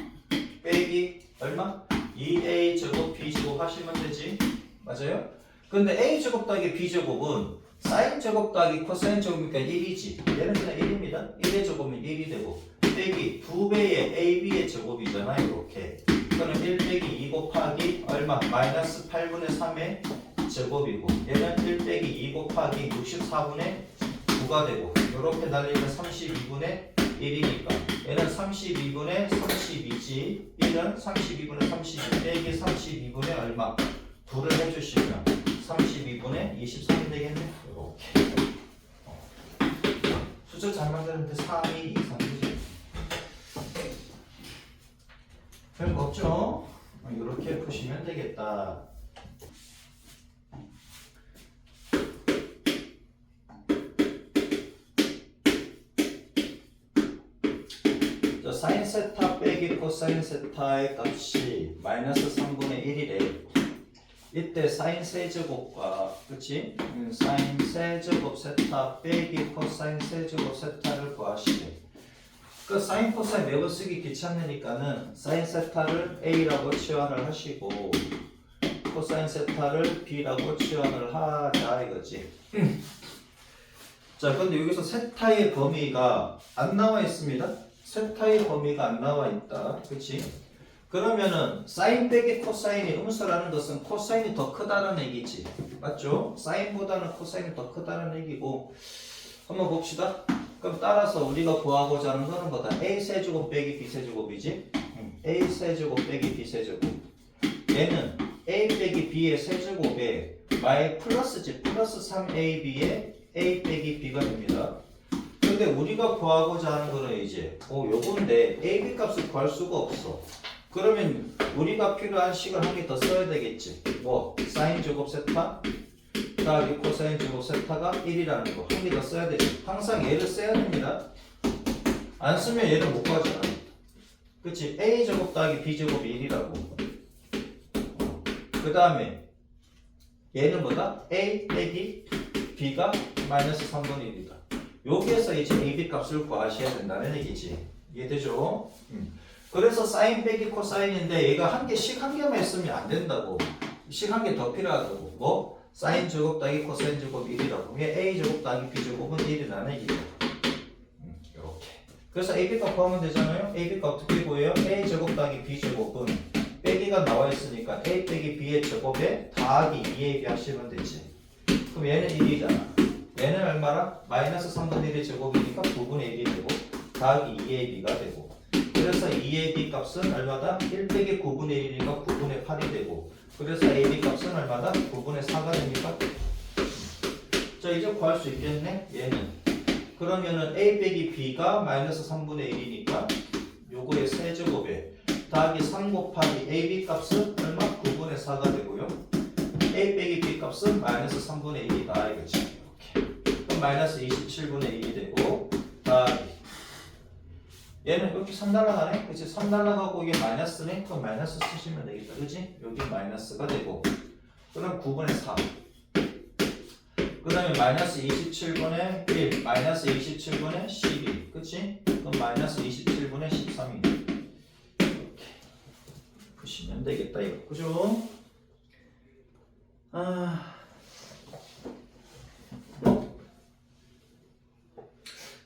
빼기 얼마? 2A 제곱 B 제곱 하시면 되지. 맞아요? 근데 A 제곱 더하기 B 제곱은 사인 제곱 더하기 코사인 제곱이니까 1이지. 얘는 그냥 1입니다. 1의 제곱은 1이 되고 빼기 2배의 AB의 제곱이잖아요. 이렇게. 그럼 1 빼기 2 곱하기 얼마? 마이너스 8분의 3의 제곱이고 얘는 1 빼기 2 곱하기 64분의 9가 되고 이렇게 날리면 32분의 1이니까 얘는 32분의 32지 1은 32분의 32 빼기 32분의 얼마? 2를 해주시면 32분의 23이 되겠네. 이렇게 숫자 잘 만드는데 3, 2, 2, 3이지. 별거 없죠? 이렇게 푸시면 되겠다. 자, 사인 세타 빼기 코사인 세타의 값이 마이너스 3분의 1이래. 이때 사인 세제곱과 그치? 사인 세제곱 세타 빼기 코사인 세제곱 세타를 구하시래. 그 사인 코사인 매번 쓰기 귀찮으니까는 사인 세타를 A라고 치환을 하시고 코사인 세타를 B라고 치환을 하자 이거지. 자, 근데 여기서 세타의 범위가 안 나와 있습니다. 세타의 범위가 안 나와 있다. 그치? 그러면은 사인 빼기 코사인이 음수라는 것은 코사인이 더 크다는 얘기지. 맞죠? 사인보다는 코사인이 더 크다는 얘기고 한번 봅시다. 그럼 따라서 우리가 구하고자 하는 거는 뭐다? A 세제곱 빼기 B 세제곱이지? A 세제곱 빼기 B 세제곱 얘는 A 빼기 B의 세제곱에 마이 플러스지 플러스 3AB에 A 빼기 B가 됩니다. 근데 우리가 구하고자 하는 거는 이제 요건데 AB 값을 구할 수가 없어. 그러면 우리가 필요한 식을 한 개 더 써야 되겠지. 뭐 사인 제곱 세타 더하기 코사인 제곱 세타가 1이라는 거 한 개 더 써야 되지. 항상 얘를 써야 됩니다. 안 쓰면 얘를 못 구하잖아. 그치? A 제곱 더하기 B 제곱이 1이라고. 그 다음에 얘는 뭐다? A 빼기 B가 마이너스 3분의 1이다. 여기에서 이제 AB 값을 구하셔야 된다는 얘기지. 이해되죠? 그래서 사인 빼기 코사인인데 얘가 한 개씩 한 개만 있으면 안 된다고. 식 한 개 더 필요하다고. 뭐? 사인 제곱 더하기 코사인 제곱 1이라고. 이게 A 제곱 더하기 B 제곱은 1이라는 얘기죠. 이렇게. 그래서 AB 값 구하면 되잖아요. AB 값 어떻게 구해요? A 제곱 더하기 B 제곱은 빼기가 나와 있으니까 A 빼기 B의 제곱에 더하기 2AB 하시면 되지. 그럼 얘는 1이잖아. 얘는 얼마나? 마이너스 3분의 1의 제곱이니까 9분의 1이 되고 더하기 2AB가 되고 그래서 2AB 값은 얼마다? 1 빼기 9분의 1이니까 9분의 8이 되고 그래서 AB 값은 얼마다? 9분의 4가 됩니까? 자 이제 구할 수 있겠네? 얘는 그러면은 A 빼기 B가 마이너스 3분의 1이니까 요거의 세제곱에 더하기 3 곱하기 AB 값은 얼마? 9분의 4가 되고요 A 빼기 B 값은 마이너스 3분의 1이다 이거지. 그럼 마이너스 27분의 1이 되고 더하기 얘는 이렇게 3 날라가네? 그치? 3 날라가고 이게 마이너스네? 그럼 마이너스 쓰시면 되겠다. 그치? 여기 마이너스가 되고 그럼 9분의 4 그 다음에 마이너스 27분의 1 마이너스 27분의 12 그치? 그럼 마이너스 27분의 13이 이렇게 푸시면 되겠다 이거 그죠?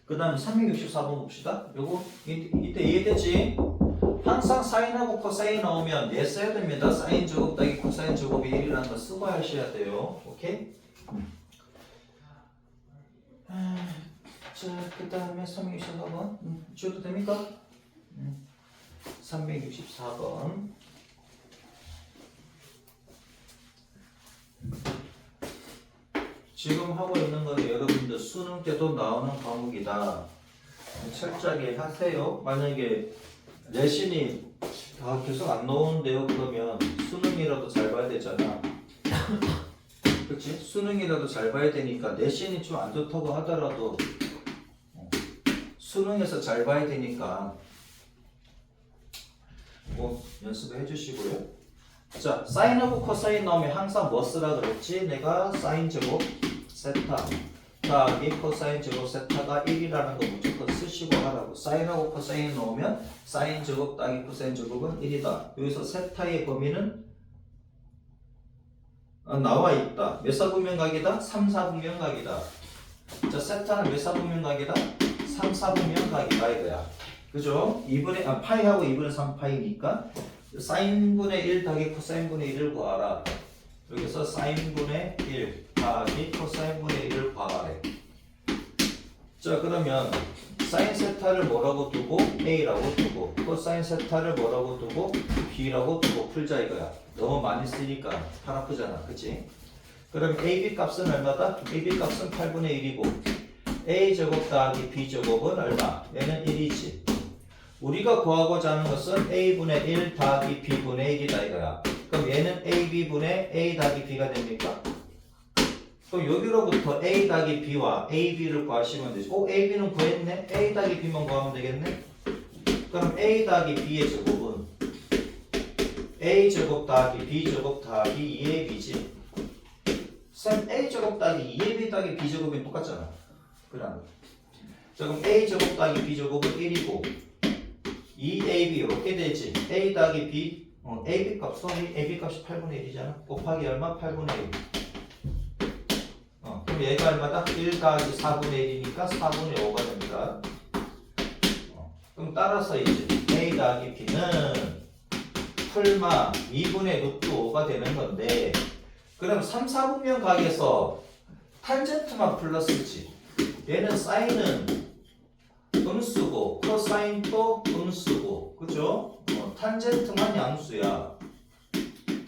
그 다음에 364번 봅시다. 요거 이때 이해되지? 항상 사인하고 코사인 나오면 얘 써야 됩니다. 사인 제곱 더하기 코사인 제곱이 1이라는 거 쓰고 하셔야 돼요. 오케이? 자, 그 다음에 364번 지워도 됩니까? 364번 지금 하고 있는 거는 여러분들 수능 때도 나오는 과목이다. 철저하게 하세요. 만약에 내신이 계속 안 나오는데요. 그러면 수능이라도 잘 봐야 되잖아. 그치? 수능이라도 잘 봐야 되니까 내신이 좀 안 좋다고 하더라도 수능에서 잘 봐야 되니까 꼭 연습을 해주시고요. 자, 사인하고 코사인 나오면 항상 뭐 쓰라 그랬지? 내가 사인 제곱 세타 더하기 코사인 제곱 세타가 1이라는 거 무조건 쓰시고 하라고. 사인하고 코사인 나오면 사인 제곱 더하기 코사인 제곱은 1이다. 여기서 세타의 범위는 나와 있다. 몇 사분면각이다? 3, 4분면각이다. 자, 세타는 몇 사분면각이다? 3, 4분면각이다 이거야. 그죠? 파이하고 2분의 3파이니까 사인분의 1 더하기 코사인분의 1을 구하라. 여기서 사인분의 1 더하기 코사인분의 1을 구하래. 자, 그러면 사인 세타를 뭐라고 두고 A라고 두고 코사인 세타를 뭐라고 두고 B라고 두고 풀자 이거야. 너무 많이 쓰니까 팔 아프잖아. 그치? 그럼 AB 값은 얼마다? AB 값은 8분의 1이고 A제곱 더하기 B제곱은 얼마? 얘는 1이지. 우리가 구하고자 하는 것은 A분의 1 더하기 B분의 1이다 이거야. 그럼 얘는 AB분의 A 더하기 B가 됩니까? 그럼 여기로부터 A 더하기 B와 AB를 구하시면 되죠. AB는 구했네? A 더하기 B만 구하면 되겠네? 그럼 A 더하기 B의 제곱은 A제곱 더하기 B제곱 더하기 2AB지. 쌤 A제곱 더하기 2AB 더하기 B제곱이 똑같잖아. 그럼 자, 그럼 A제곱 더하기 B제곱은 1이고 2AB 이렇게 되지. A 더하기 B AB 값, AB 값이 8분의 1이잖아. 곱하기 얼마? 8분의 1. 그럼 얘가 얼마다? 1 더하기 4분의 1이니까 4분의 5가 됩니다. 그럼 따라서 이제 A 더하기 B는 풀마 2분의 루트 5가 되는 건데, 그럼 3, 4분면 각에서 탄젠트만 플러스지. 얘는 사인은 음수고 코사인도 음수고, 그죠? 탄젠트만 양수야.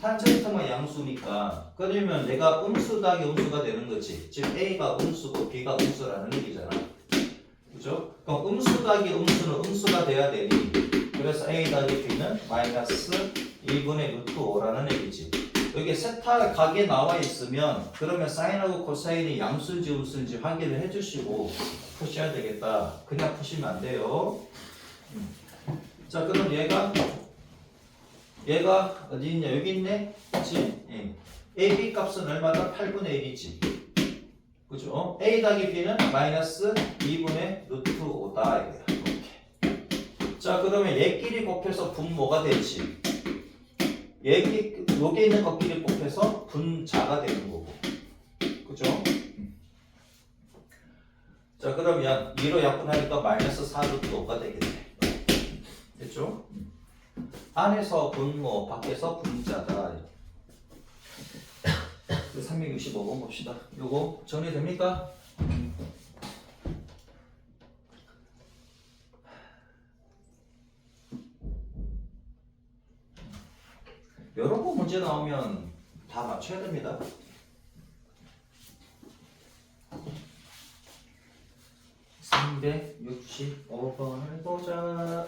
탄젠트만 양수니까 그러면 내가 음수 더하기 음수가 되는 거지. 지금 A가 음수고 B가 음수라는 얘기잖아. 그죠? 그럼 음수 더하기 음수는 음수가 돼야 되니, 그래서 A 더하기 B는 마이너스 1분의 루트 5라는 얘기지. 여기 세타 각에 나와 있으면 그러면 사인하고 코사인이 양수인지 음수인지 확인을 해주시고 푸셔야 되겠다. 그냥 푸시면 안 돼요. 자, 그럼 얘가 어디 있냐? 여기 있네? 그치? AB 값은 얼마다? 8분의 1이지. 그죠? A 더하기 B는 마이너스 2분의 루트 5다. 이거야. 이렇게. 자, 그러면 얘끼리 곱해서 분모가 되지. 여기 있는 것끼리 곱해서 분자가 되는 거고. 그죠? 자, 그러면 2로 약분하니까 마이너스 4 루트 5가 되겠네. 됐죠? 안에서 분모, 밖에서 분자다. 365번 봅시다. 요거 정리됩니까? 여러 번 문제 나오면 다 맞춰야 됩니다. (365번을) 보자.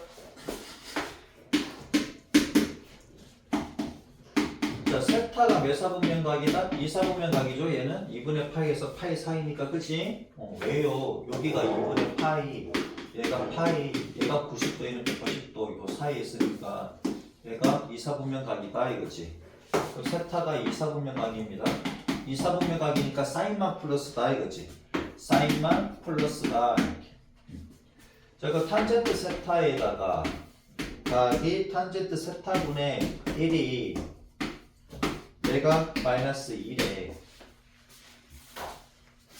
자, 세타가 몇 사분면각이다? 2사분면각이죠. 얘는 2분의 파이에서 파이 사이니까, 그치? 왜요? 여기가 2분의 파이, 얘가 파이, 얘가 90도, 얘는 180도, 이 사이에 있으니까 얘가 2사분면각이다 이거지. 그럼 세타가 2사분면각입니다. 2사분면각이니까 사인만 플러스다 이거지. 사인만 플러스다. 자, 그 탄젠트 세타에다가 각이 탄젠트 세타분의 1이 얘가 마이너스 1에,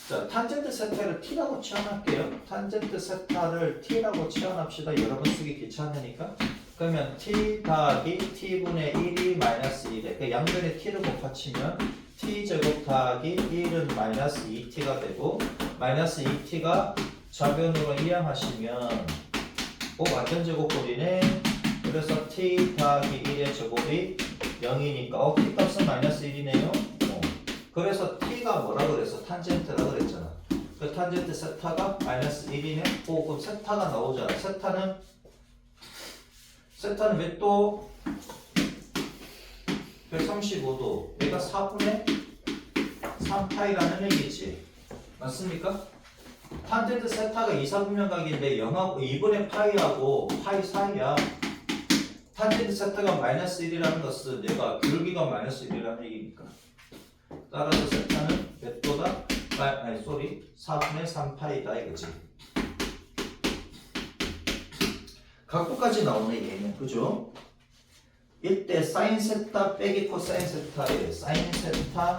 자, 탄젠트 세타를 t라고 치환할게요. 탄젠트 세타를 t라고 치환합시다. 여러 번 쓰기 귀찮으니까. 그러면 t 더하기 t분의 1이 마이너스 1에, 그 양면에 t를 곱합치면 t제곱 더하기 1은 마이너스 2t가 되고, 마이너스 2t가 좌변으로 이항하시면 완전 제곱꼴이네. 그래서 t 더하기 1의 제곱이 0이니까 t 값은 마이너스 1이네요. 그래서 t가 뭐라 그랬어? 탄젠트라 그랬잖아. 그 탄젠트 세타가 마이너스 1이네. 그럼 세타가 나오잖아. 세타는 몇 도? 135도. 얘가 4분의 3파이라는 얘기지. 맞습니까? 탄젠트 세타가 2사분면각인데 0하고 2분의 파이하고 파이 사이야. 탄젠트 세타가 마이너스 1이라는 것은 얘가 귤기가 마이너스 1이라는 얘기니까. 따라서 세타는 몇 도다? 아니, 4분의 3파이다 이거지. 각도까지 나오네 얘는. 그죠? 이때 사인 세타 빼기 코사인 세타에 사인 세타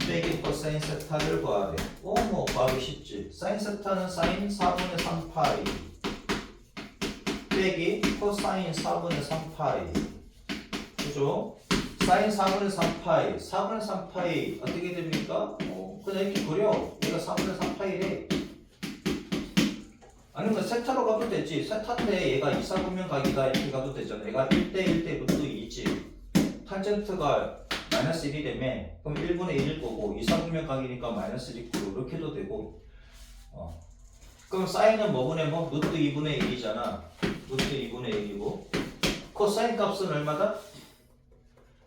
빼기 코사인 세타를 구하래. 뭐 구하기 쉽지. 사인 세타는 사인 4분의 3파이 빼기 코사인 4분의 3파이. 그죠? 사인 4분의 3파이 4분의 3파이 어떻게 됩니까? 그냥 이렇게 그려. 얘가 4분의 3파이래. 아니면 세타로 가도 되지. 세타인데 얘가 이사분면 각이다 이렇게 가도 되잖아. 얘가 1대1대 루트 2지. 탄젠트가 마이너스 1이라며 그럼 1분의 1일 거고 이사분면 각이니까 마이너스 1이 있고 이렇게 해도 되고. 그럼 사인은 뭐분의 뭐? 루트 2분의 1이잖아. 루트 2분의 1이고 코사인 값은 얼마다?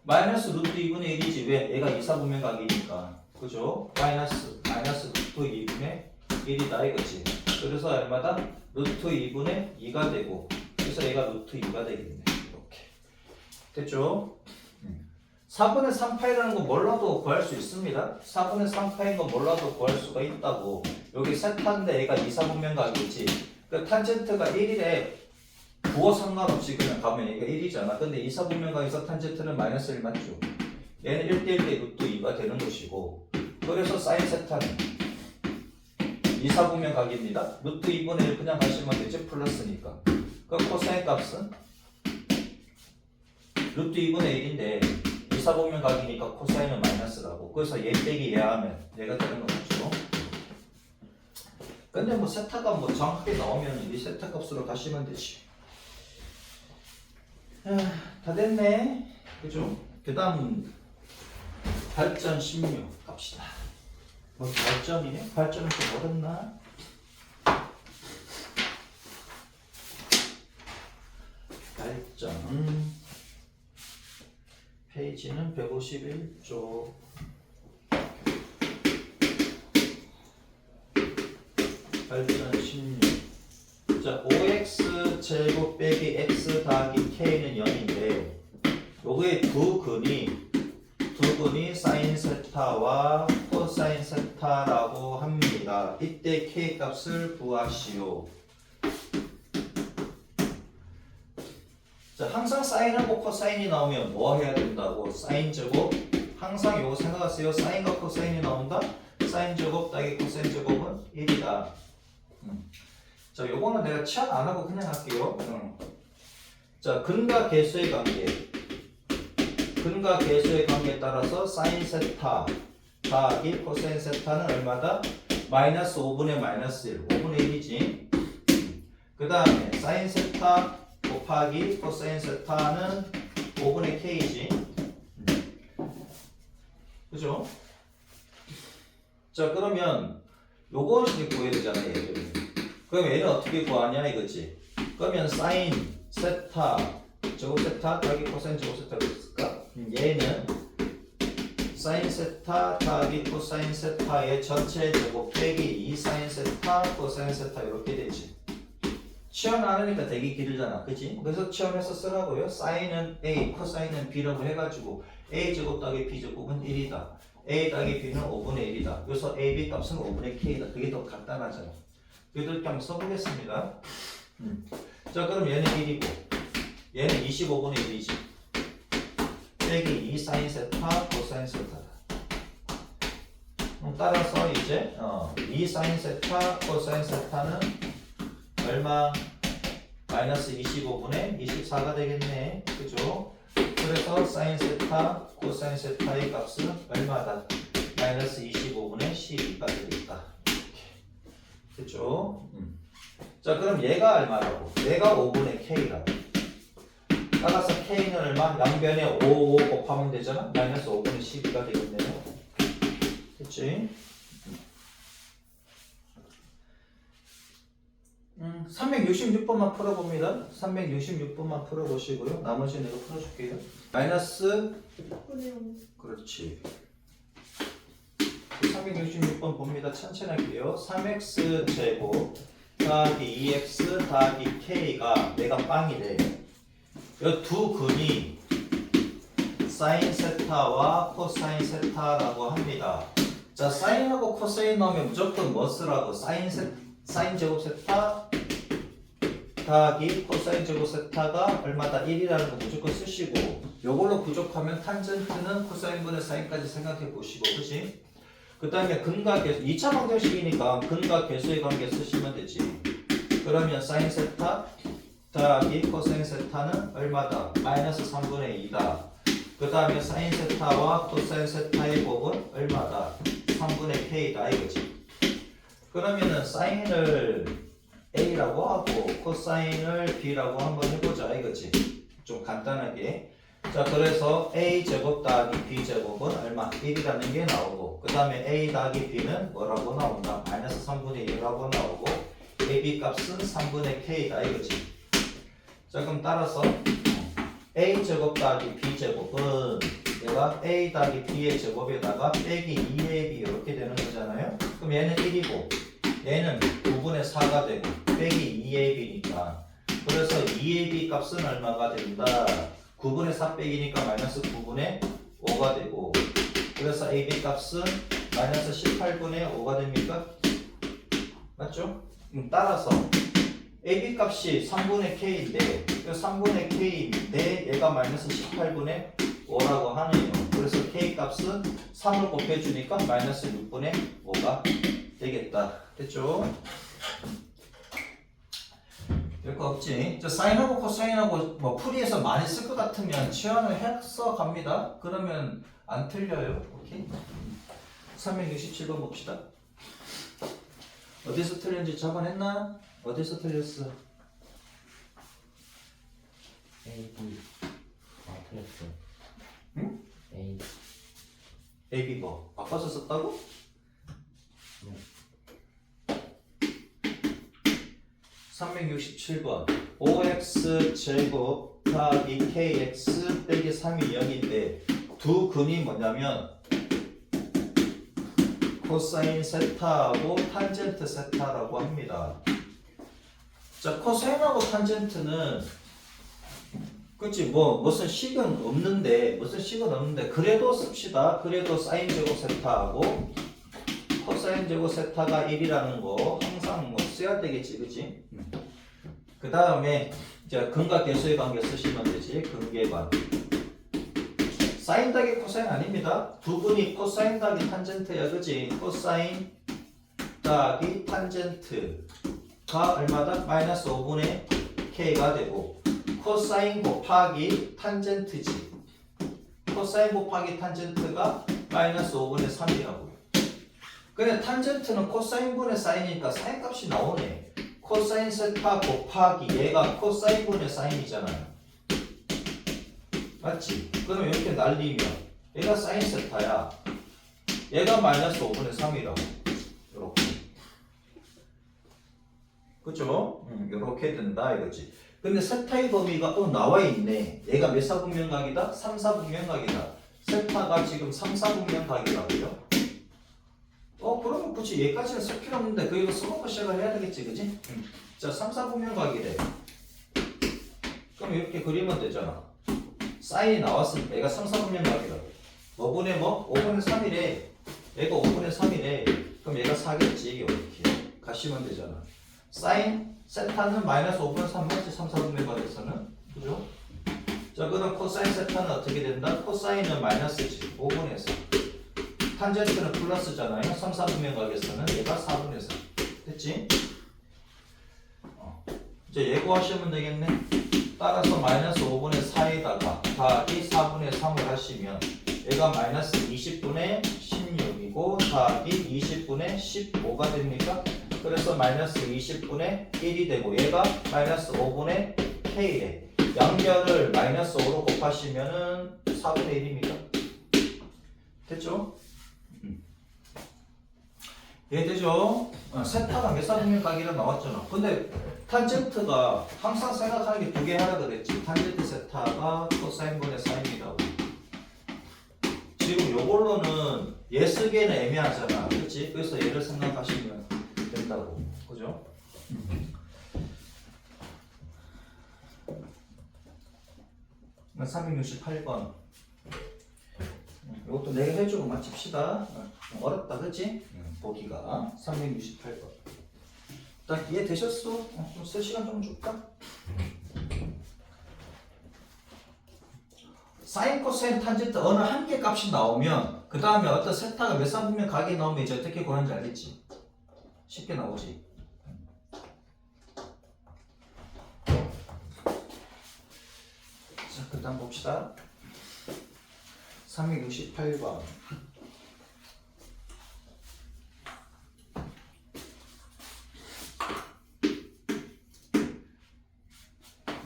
마이너스 루트 2분의 1이지. 왜? 얘가 이사분면 각이니까. 그죠? 마이너스 루트 2분의 1이다 이거지. 그래서 얼마다? 루트 2분의 2가 되고 그래서 얘가 루트 2가 되겠네. 이렇게 됐죠? 4분의 3파이라는 거 몰라도 구할 수 있습니다. 4분의 3파인 거 몰라도 구할 수가 있다고. 여기 세타인데 얘가 이사분면각이지. 그 탄젠트가 1이래. 부호 상관없이 그냥 가면 얘가 1이잖아. 근데 이사분면각에서 탄젠트는 마이너스 1 맞죠? 얘는 1대1대 루트 2가 되는 것이고 그래서 사인 세타는 이사분면각입니다. 루트 2분의 1 그냥 가시면 되죠. 플러스니까. 그 코사인 값은 루트 2분의 1인데 이사분면각이니까 코사인은 마이너스라고. 그래서 얘 빼기 얘 하면 얘가 되는 거죠. 근데 뭐 세타가 뭐 정확하게 나오면 이 세타 값으로 가시면 되지. 다 됐네. 그죠? 그 다음 발전 16 갑시다. 뭐 발전이네? 발전은 좀 어렵나? 발전 페이지는 151쪽. 발전 16. 자, 5x 제곱 빼기 x 더하기 k는 0인데 요거의 두 근이 사인 세타와 코사인 세타라고 합니다. 이때 k 값을 구하시오. 자, 항상 사인하고 코사인이 나오면 뭐 해야 된다고? 사인 제곱. 항상 요거 생각하세요. 사인과 코사인이 나온다? 사인 제곱 따기 코사인 제곱은 1이다. 자, 요거는 내가 치환 안 하고 그냥 할게요. 자, 근과 계수의 관계. 근과 계수의 관계에 따라서 사인 세타 더하기 코사인 세타는 얼마다? 마이너스 5분의 마이너스 1. 5분의 1이지. 그 다음에 사인 세타 곱하기 코사인 세타는 5분의 k지. 그죠? 자, 그러면 요것을 구해야 되잖아, 얘들은. 그럼 얘는 어떻게 구하냐 이거지. 그러면 사인 세타 제곱 세타 더하기 코사인 제곱 세타가 있을까? 얘는 사인 세타 더하기 코사인 세타의 전체 제곱 빼기 2 사인 세타 코사인 세타 이렇게 되지. 치환 안 하니까 되게 길잖아, 그치? 그래서 치환해서 쓰라고요. 사인은 A, 코사인은 B라고 해가지고 A 제곱 더하기 B 제곱은 1이다. A 더하기 B는 5분의 1이다. 그래서 A, B 값은 5분의 K다. 그게 더 간단하잖아. 이렇게 한번 써보겠습니다. 자, 그럼 얘는 1이고 얘는 25분의 1이지. 빼기 2 사인 세타 코사인 세타다. 따라서 이제 2 사인 세타 코사인 세타는 얼마? 마이너스 25분의 24가 되겠네. 그죠? 그래서 사인 세타 코사인 세타의 값은 얼마다? 마이너스 25분의 12가 되겠다. 그죠? 자, 그럼 얘가 얼마라고? 얘가 5분의 k라고. 따라서 k는 얼마? 양변에 5 곱하면 되잖아? 마이너스 5분의 12가 되겠네요. 그치? 366번만 풀어봅니다. 366번만 풀어보시고요. 나머지 내가 풀어줄게요. 마이너스 그렇지. 366번 봅니다. 천천히 할게요. 3x 제곱 더하기 2x 더하기 k가 내가 빵이래. 이 두 근이 사인 세타와 코사인 세타라고 합니다. 자, 사인하고 코사인 나오면 무조건 뭐 쓰라고? 사인 제곱 세타 더하기 코사인 제곱 세타가 얼마다? 1이라는 거 무조건 쓰시고, 요걸로 부족하면 탄젠트는 코사인분의 사인까지 생각해 보시고, 그치? 그 다음에 근과 계수, 2차 방정식이니까 근과 계수의 관계 쓰시면 되지. 그러면 사인 세타 더하기 코사인 세타는 얼마다? 마이너스 3분의 2다. 그 다음에 사인 세타와 코사인 세타의 곱은 얼마다? 3분의 k다 이거지. 그러면은 사인을 a라고 하고 코사인을 b라고 한번 해보자 이거지. 좀 간단하게. 자, 그래서 a 제곱 더하기 b 제곱은 얼마? 1이라는 게 나오고, 그 다음에 a 더하기 b는 뭐라고 나온다? 마이너스 3분의 1이라고 나오고, ab 값은 3분의 k다 이거지. 자, 그럼 따라서 a 제곱 더하기 b 제곱은 얘가 a 더하기 b의 제곱에다가 빼기 2ab 이렇게 되는 거잖아요. 그럼 얘는 1이고 얘는 9분의 4가 되고 빼기 2ab니까, 그래서 2ab 값은 얼마가 된다? 9분의 4 빼기니까 마이너스 9분의 5가 되고, 그래서 ab 값은 마이너스 18분의 5가 됩니까? 맞죠? 따라서 ab 값이 3분의 k인데, 그 3분의 k인데 얘가 마이너스 18분의 5라고 하네요. 그래서 k 값은 3을 곱해주니까 마이너스 6분의 5가 되겠다. 됐죠? 별거 없지. 저 사인하고 코사인하고 뭐 풀이에서 많이 쓸 것 같으면 치환을 해서 갑니다. 그러면 안 틀려요. 오케이? 367번 봅시다. 어디서 틀렸는지 잡아냈나? 어디서 틀렸어? A, B. 틀렸어. 응? A. A, B 뭐? 바꿔서 썼다고? 네. 367번 5x 제곱 더하기 kx 빼기 3이 0인데 두 근이 뭐냐면 코사인 세타하고 탄젠트 세타라고 합니다. 자, 코사인하고 탄젠트는 그치 뭐 무슨 식은 없는데 그래도 씁시다. 그래도 사인 제곱 세타하고 코사인 제곱 세타가 1이라는 거 항상 뭐 써야 되겠지, 그치? 그 다음에 이제 근과 계수의 관계 쓰시면 되지. 근계관. 사인 더하기 코사인 아닙니다. 두 분이 코사인 더하기 탄젠트야, 그치? 코사인 더하기 탄젠트가 얼마다? 마이너스 5분의 k가 되고, 코사인 곱하기 탄젠트지. 코사인 곱하기 탄젠트가 마이너스 5분의 3이라고. 근데 탄젠트는 코사인분의 사인이니까 사인 값이 나오네. 코사인 세타 곱하기 얘가 코사인분의 사인이잖아요. 맞지? 그럼 이렇게 날리면 얘가 사인 세타야. 얘가 마이너스 5분의 3이라고. 이렇게. 그죠? 이렇게 된다 이거지. 근데 세타의 범위가 나와 있네. 얘가 몇 사분면각이다? 3사분면각이다. 세타가 지금 3사분면각이라고요. 그러면 굳이 얘까지는 쓸 필요 없는데 그이거 써놓고 시작을 해야 되겠지, 그지? 자, 3사분면각이래. 그럼 이렇게 그리면 되잖아. 사인이 나왔으니까 얘가 3사분면각이라고. 뭐분의 뭐? 5분의 3이래. 얘가 5분의 3이래. 그럼 얘가 4겠지, 이렇게. 가시면 되잖아. 사인 세타는 마이너스 5분의 3 맞지? 3사분면각에서는. 그죠? 자, 그럼 코사인 세타는 어떻게 된다? 코사인은 마이너스지. 5분의 3. 탄젠트는 플러스잖아요. 3, 4분면각에서는 얘가 4분의 3. 됐지? 이제 예고하시면 되겠네. 따라서 마이너스 5분의 4에다가 더하기 4분의 3을 하시면 얘가 마이너스 20분의 16이고 더하기 20분의 15가 됩니까? 그래서 마이너스 20분의 1이 되고 얘가 마이너스 5분의 k래. 양변을 마이너스 5로 곱하시면은 4분의 1입니다. 됐죠? 이해되죠? 세타가 몇 사분면각이라 나왔잖아. 근데 탄젠트가 항상 생각하는 게 두 개 하라 그랬지. 탄젠트 세타가 코사인분의 사인이라고. 지금 요걸로는 얘 쓰기에는 애매하잖아. 그렇지? 그래서 얘를 생각하시면 된다고. 그죠? 368번. 이것도 내가 해주고 맞춥시다. 어렵다, 그치? 보기가. 368번. 딱 이해되셨어? 좀 쓸 시간 좀 줄까? 사인, 코사인, 탄젠트 어느 한 개 값이 나오면 그 다음에 어떤 세타가 몇 쌍분면 각이 나오면 이제 어떻게 구하는지 알겠지? 쉽게 나오지. 자, 그 다음 봅시다. 368번.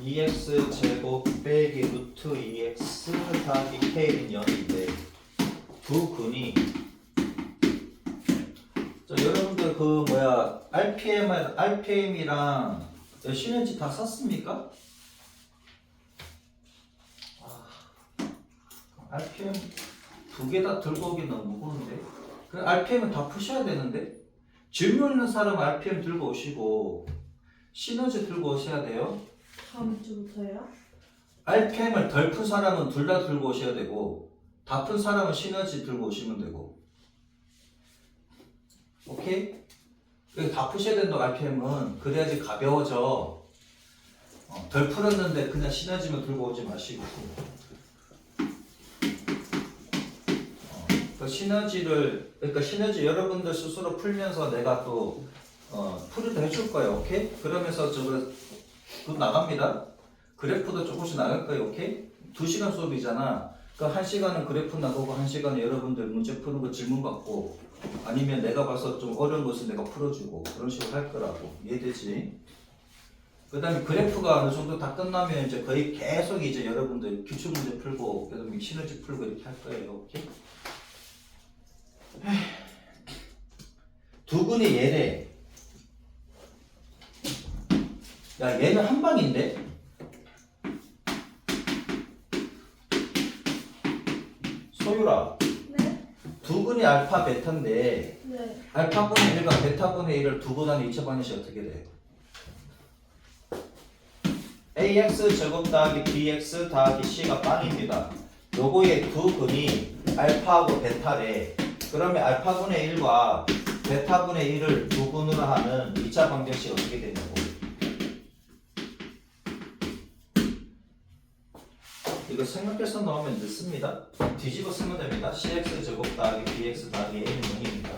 EX 제곱 빼기 루트 EX 더하기 K는 0인데 두 근이 여러분들 그 뭐야 RPM이랑 시너지 다 썼습니까? RPM 두 개 다 들고 오기 너무 무거운데. 그 RPM은 다 푸셔야 되는데. 질문 있는 사람 RPM 들고 오시고 시너지 들고 오셔야 돼요. 다음 주부터요? RPM을 덜 푼 사람은 둘 다 들고 오셔야 되고 다 푼 사람은 시너지 들고 오시면 되고. 오케이? 다 푸셔야 된다. RPM은 그래야지 가벼워져. 덜 풀었는데 그냥 시너지만 들고 오지 마시고 그 시너지를 그러니까 시너지 여러분들 스스로 풀면서 내가 또 풀이도 해줄 거예요. 오케이? 그러면서 저거 그 나갑니다. 그래프도 조금씩 나갈 거예요. 오케이? 2시간 수업이잖아. 그 1시간은 그래프 나가고 1시간은 여러분들 문제 푸는 거 질문 받고 아니면 내가 봐서 좀 어려운 것을 내가 풀어주고 그런 식으로 할 거라고. 이해되지? 그 다음에 그래프가 어느 정도 다 끝나면 이제 거의 계속 이제 여러분들 기출문제 풀고 그 다음에 시너지 풀고 이렇게 할 거예요. 오케이? 두 근의 얘래. 야, 얘는 한 방인데? 소유라. 네? 두 근이 알파, 베타인데 네. 알파분의 1과 베타분의 1을 두고 나는 2차 방정식이 어떻게 돼? ax 제곱 더하기 bx 더하기 c가 빵입니다. 요거의 두 근이 알파하고 베타래. 그러면 알파분의 1과 베타분의 1을 두 근으로 하는 2차 방정식이 어떻게 되냐고. 이거 생각해서 넣으면 늦습니다. 뒤집어 쓰면 됩니다. cx 제곱 더하기 bx 더하기 a는 0입니다.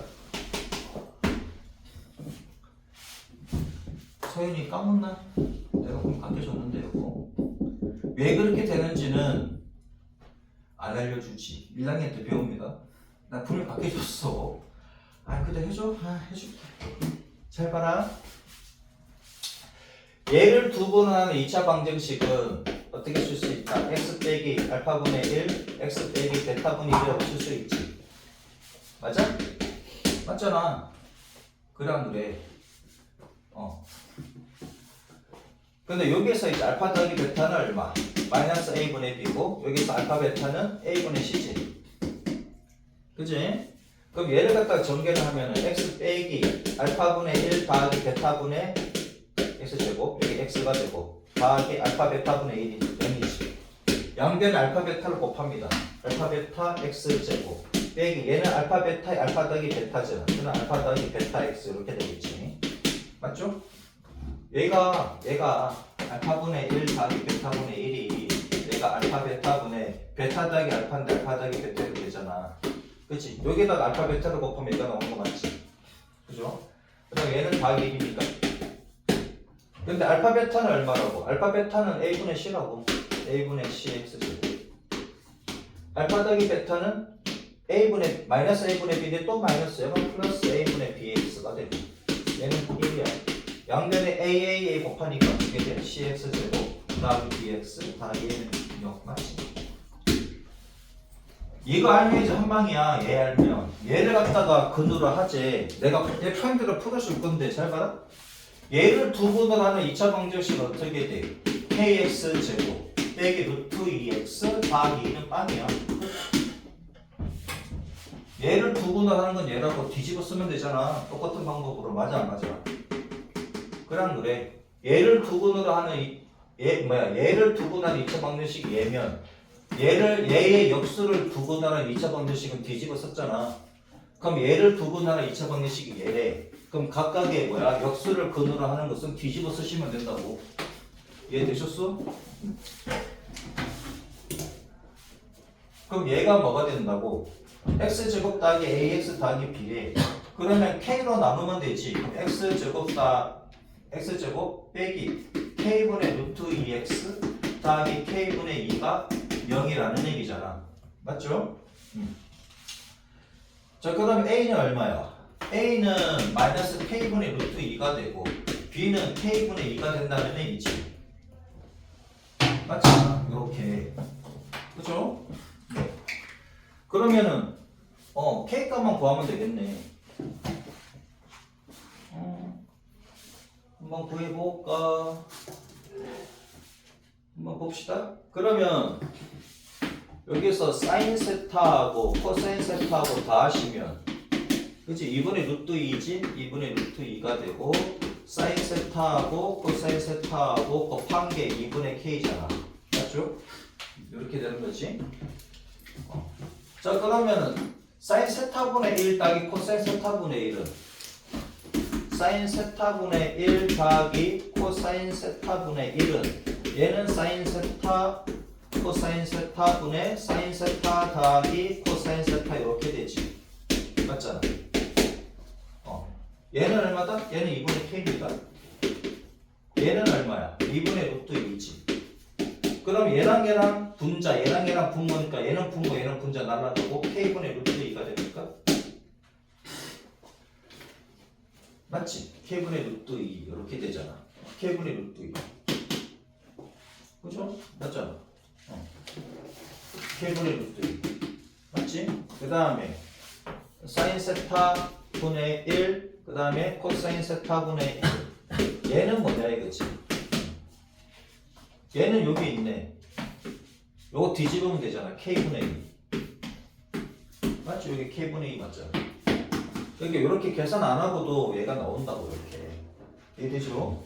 서윤이 까먹나? 내가 그럼 가르쳐줬는데요. 왜 그렇게 되는지는 안 알려주지. 1학년 때 배웁니다. 나 분명 바뀌어줬어. 그래 해줘. 해줄게. 잘 봐라. 얘를 두 번 하는 2차 방정식은 어떻게 쓸 수 있다? x 빼기 알파분의 1, x 빼기 베타분의 1이라고 쓸 수 있지. 맞아? 맞잖아. 그래 안 그래? 근데 여기에서 이제 알파 더하기 베타는 얼마? 마이너스 a분의 b고 여기서 알파 베타는 a분의 c지. 그지? 그럼 얘를 갖다가 전개를 하면은 x 빼기 알파분의 1 더하기 베타분의 x제곱 여기 x가 되고 더하기 알파 베타분의 1이 0이지. 양변에 알파 베타를 곱합니다. 알파 베타 x제곱 빼기 얘는 알파 베타의 알파 더하기 베타잖아. 그는 알파 더하기 베타 x 이렇게 되겠지. 맞죠? 얘가 알파분의 1 더하기 베타분의 1이 얘가 알파 베타분의 베타 더하기 알파인데 알파 더하기 베타 이렇게 되잖아. 그치? 여기다가 알파 베타를 곱하면 얘가 나오는 거 맞지? 그죠? 그 다음에 얘는 더하기 1입니다. 근데 알파 베타는 얼마라고? 알파 베타는 a분의 c라고. a분의 cx제곱. 알파 더하기 베타는 a분의 마이너스 a분의 b인데 또 마이너스야. 플러스 a분의 bx가 되고 얘는 1이야. 양변에 a 곱하니까 이게 돼. cx제곱 더하기 bx 더하기 얘는 0 맞지? 이거 알면 이제 한 방이야. 얘 알면 얘를 갖다가 근으로 하지. 내가 얘 표현대로 풀어줄 건데 잘 봐라. 얘를 두 분으로 하는 2차 방정식은 어떻게 돼? kx제곱 빼기 루트 2x 더하기 2는 빵이야. 얘를 두 분으로 하는 건 얘라고 뒤집어 쓰면 되잖아. 똑같은 방법으로. 맞아 안 맞아? 그래 안 그래? 얘를 두 근으로 하는 얘를 두고 난 2차 방정식 얘면 얘의 역수를 두고 나는 2차 방정식은 뒤집어 썼잖아. 그럼 얘를 두고 나는 2차 방정식이 얘래. 그럼 각각의 역수를 근으로 하는 것은 뒤집어 쓰시면 된다고. 이해되셨어? 그럼 얘가 뭐가 된다고? x제곱 더하기 ax 더하기 b래. 그러면 k로 나누면 되지. 그럼 x제곱 빼기 k분의 루트 2x 더하기 k분의 2가 0이라는 얘기잖아. 맞죠? 자, 그럼 a는 얼마야? a는 마이너스 k분의 루트 2가 되고 b는 k분의 2가 된다는 얘기지. 맞잖아. 이렇게. 그죠? 네. 그러면은 k 값만 구하면 되겠네. 한번 구해볼까? 한번 봅시다. 그러면 여기서 사인 세타하고 코사인 세타하고 다 하시면, 그치? 2분의 루트 2지? 2분의 루트 2가 되고 사인 세타하고 코사인 세타하고 곱한 게 2분의 k잖아. 맞죠? 이렇게 되는 거지. 자, 그러면은 사인 세타분의 1 더하기 코사인 세타분의 1은 사인 세타분의 1 더하기 코사인 세타분의 1은 얘는 사인 세타 코사인 세타분의 사인 세타 더하기 코사인 세타 이렇게 되지. 맞잖아. 얘는 얼마다? 얘는 2분의 k입니다. 얘는 얼마야? 2분의 루트 2지. 그럼 얘랑 분자, 얘랑 분모니까 얘는 분모, 얘는 분자 날라가고 k분의 루트 2가 됩니까? 맞지? k분의 루트 2 이렇게 되잖아. k분의 루트 2. 그죠? 맞잖아. k분의 루트 2. 맞지? 그 다음에 사인 세타 분의 1, 그 다음에 코사인 세타 분의 1. 얘는 뭐냐 이거지? 얘는 여기 있네. 요거 뒤집으면 되잖아. k분의 2. 맞지? 여기 k분의 2 맞잖아. 여기 이렇게 계산 안 하고도 얘가 나온다고 이렇게. 이해되죠?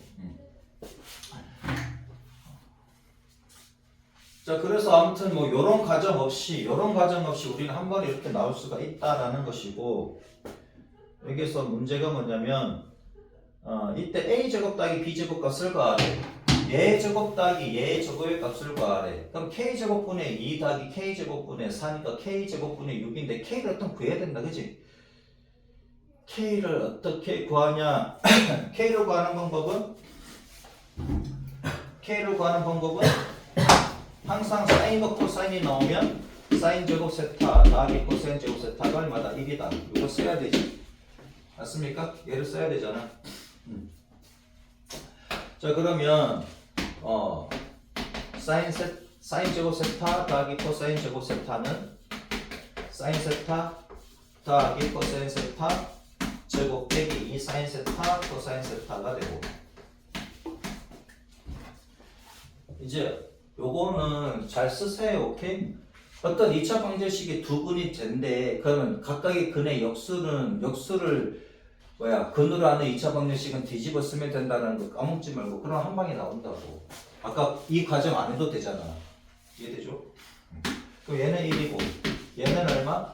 자, 그래서 아무튼 뭐 요런 과정 없이 우리는 한 번에 이렇게 나올 수가 있다라는 것이고, 여기서 문제가 뭐냐면 이때 a제곱 더하기 b제곱 값을 구하래. 얘제곱 더하기 얘제곱의 값을 구하래. 그럼 k제곱분의 2 더하기 k제곱분의 4니까 k제곱분의 6인데 k를 어떤 구해야 된다, 그치? k를 어떻게 구하냐? k를 구하는 방법은 항상 사인과 코사인이 나오면 사인 제곱 세타 더하기 코사인 제곱 세타가 얼마다? 1이다. 이거 써야 되지. 맞습니까? 얘를 써야 되잖아. 자, 그러면 사인 제곱 세타 더하기 코사인 제곱 세타는 사인 세타 더하기 코사인 세타 제곱 빼기 2 사인 세타 코사인 세타가 되고, 이제 요거는 잘 쓰세요. 오케이? 어떤 2차 방정식이 두 근이 된데, 그러면 각각의 근의 역수를 근으로 하는 2차 방정식은 뒤집어 쓰면 된다는 거 까먹지 말고, 그럼 한 방에 나온다고. 아까 이 과정 안 해도 되잖아. 이해되죠? 그럼 얘는 1이고 얘는 얼마?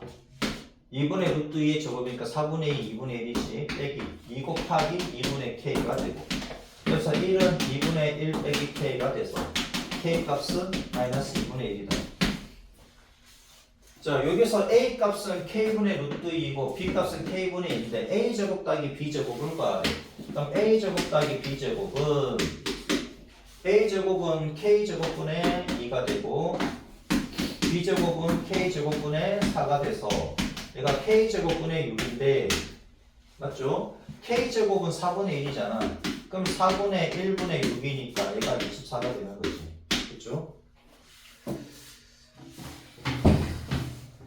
2분의 루트 2의 제곱이니까 4분의 2, 2분의 1이지. 빼기 2 곱하기 2분의 k가 되고, 그래서 1은 2분의 1 빼기 k가 돼서 k 값은 마이너스 2분의 1이다. 자, 여기서 a 값은 k분의 루트 2이고 b 값은 k분의 1인데 a 제곱 더하기 b 제곱을 구하래. 그럼 a 제곱 더하기 b 제곱은 a 제곱은 k 제곱분의 2가 되고 b 제곱은 k 제곱분의 4가 돼서 얘가 k 제곱분의 6인데, 맞죠? k 제곱은 4분의 1이잖아. 그럼 4분의 1분의 6이니까 얘가 24가 되는 거지. 그렇죠?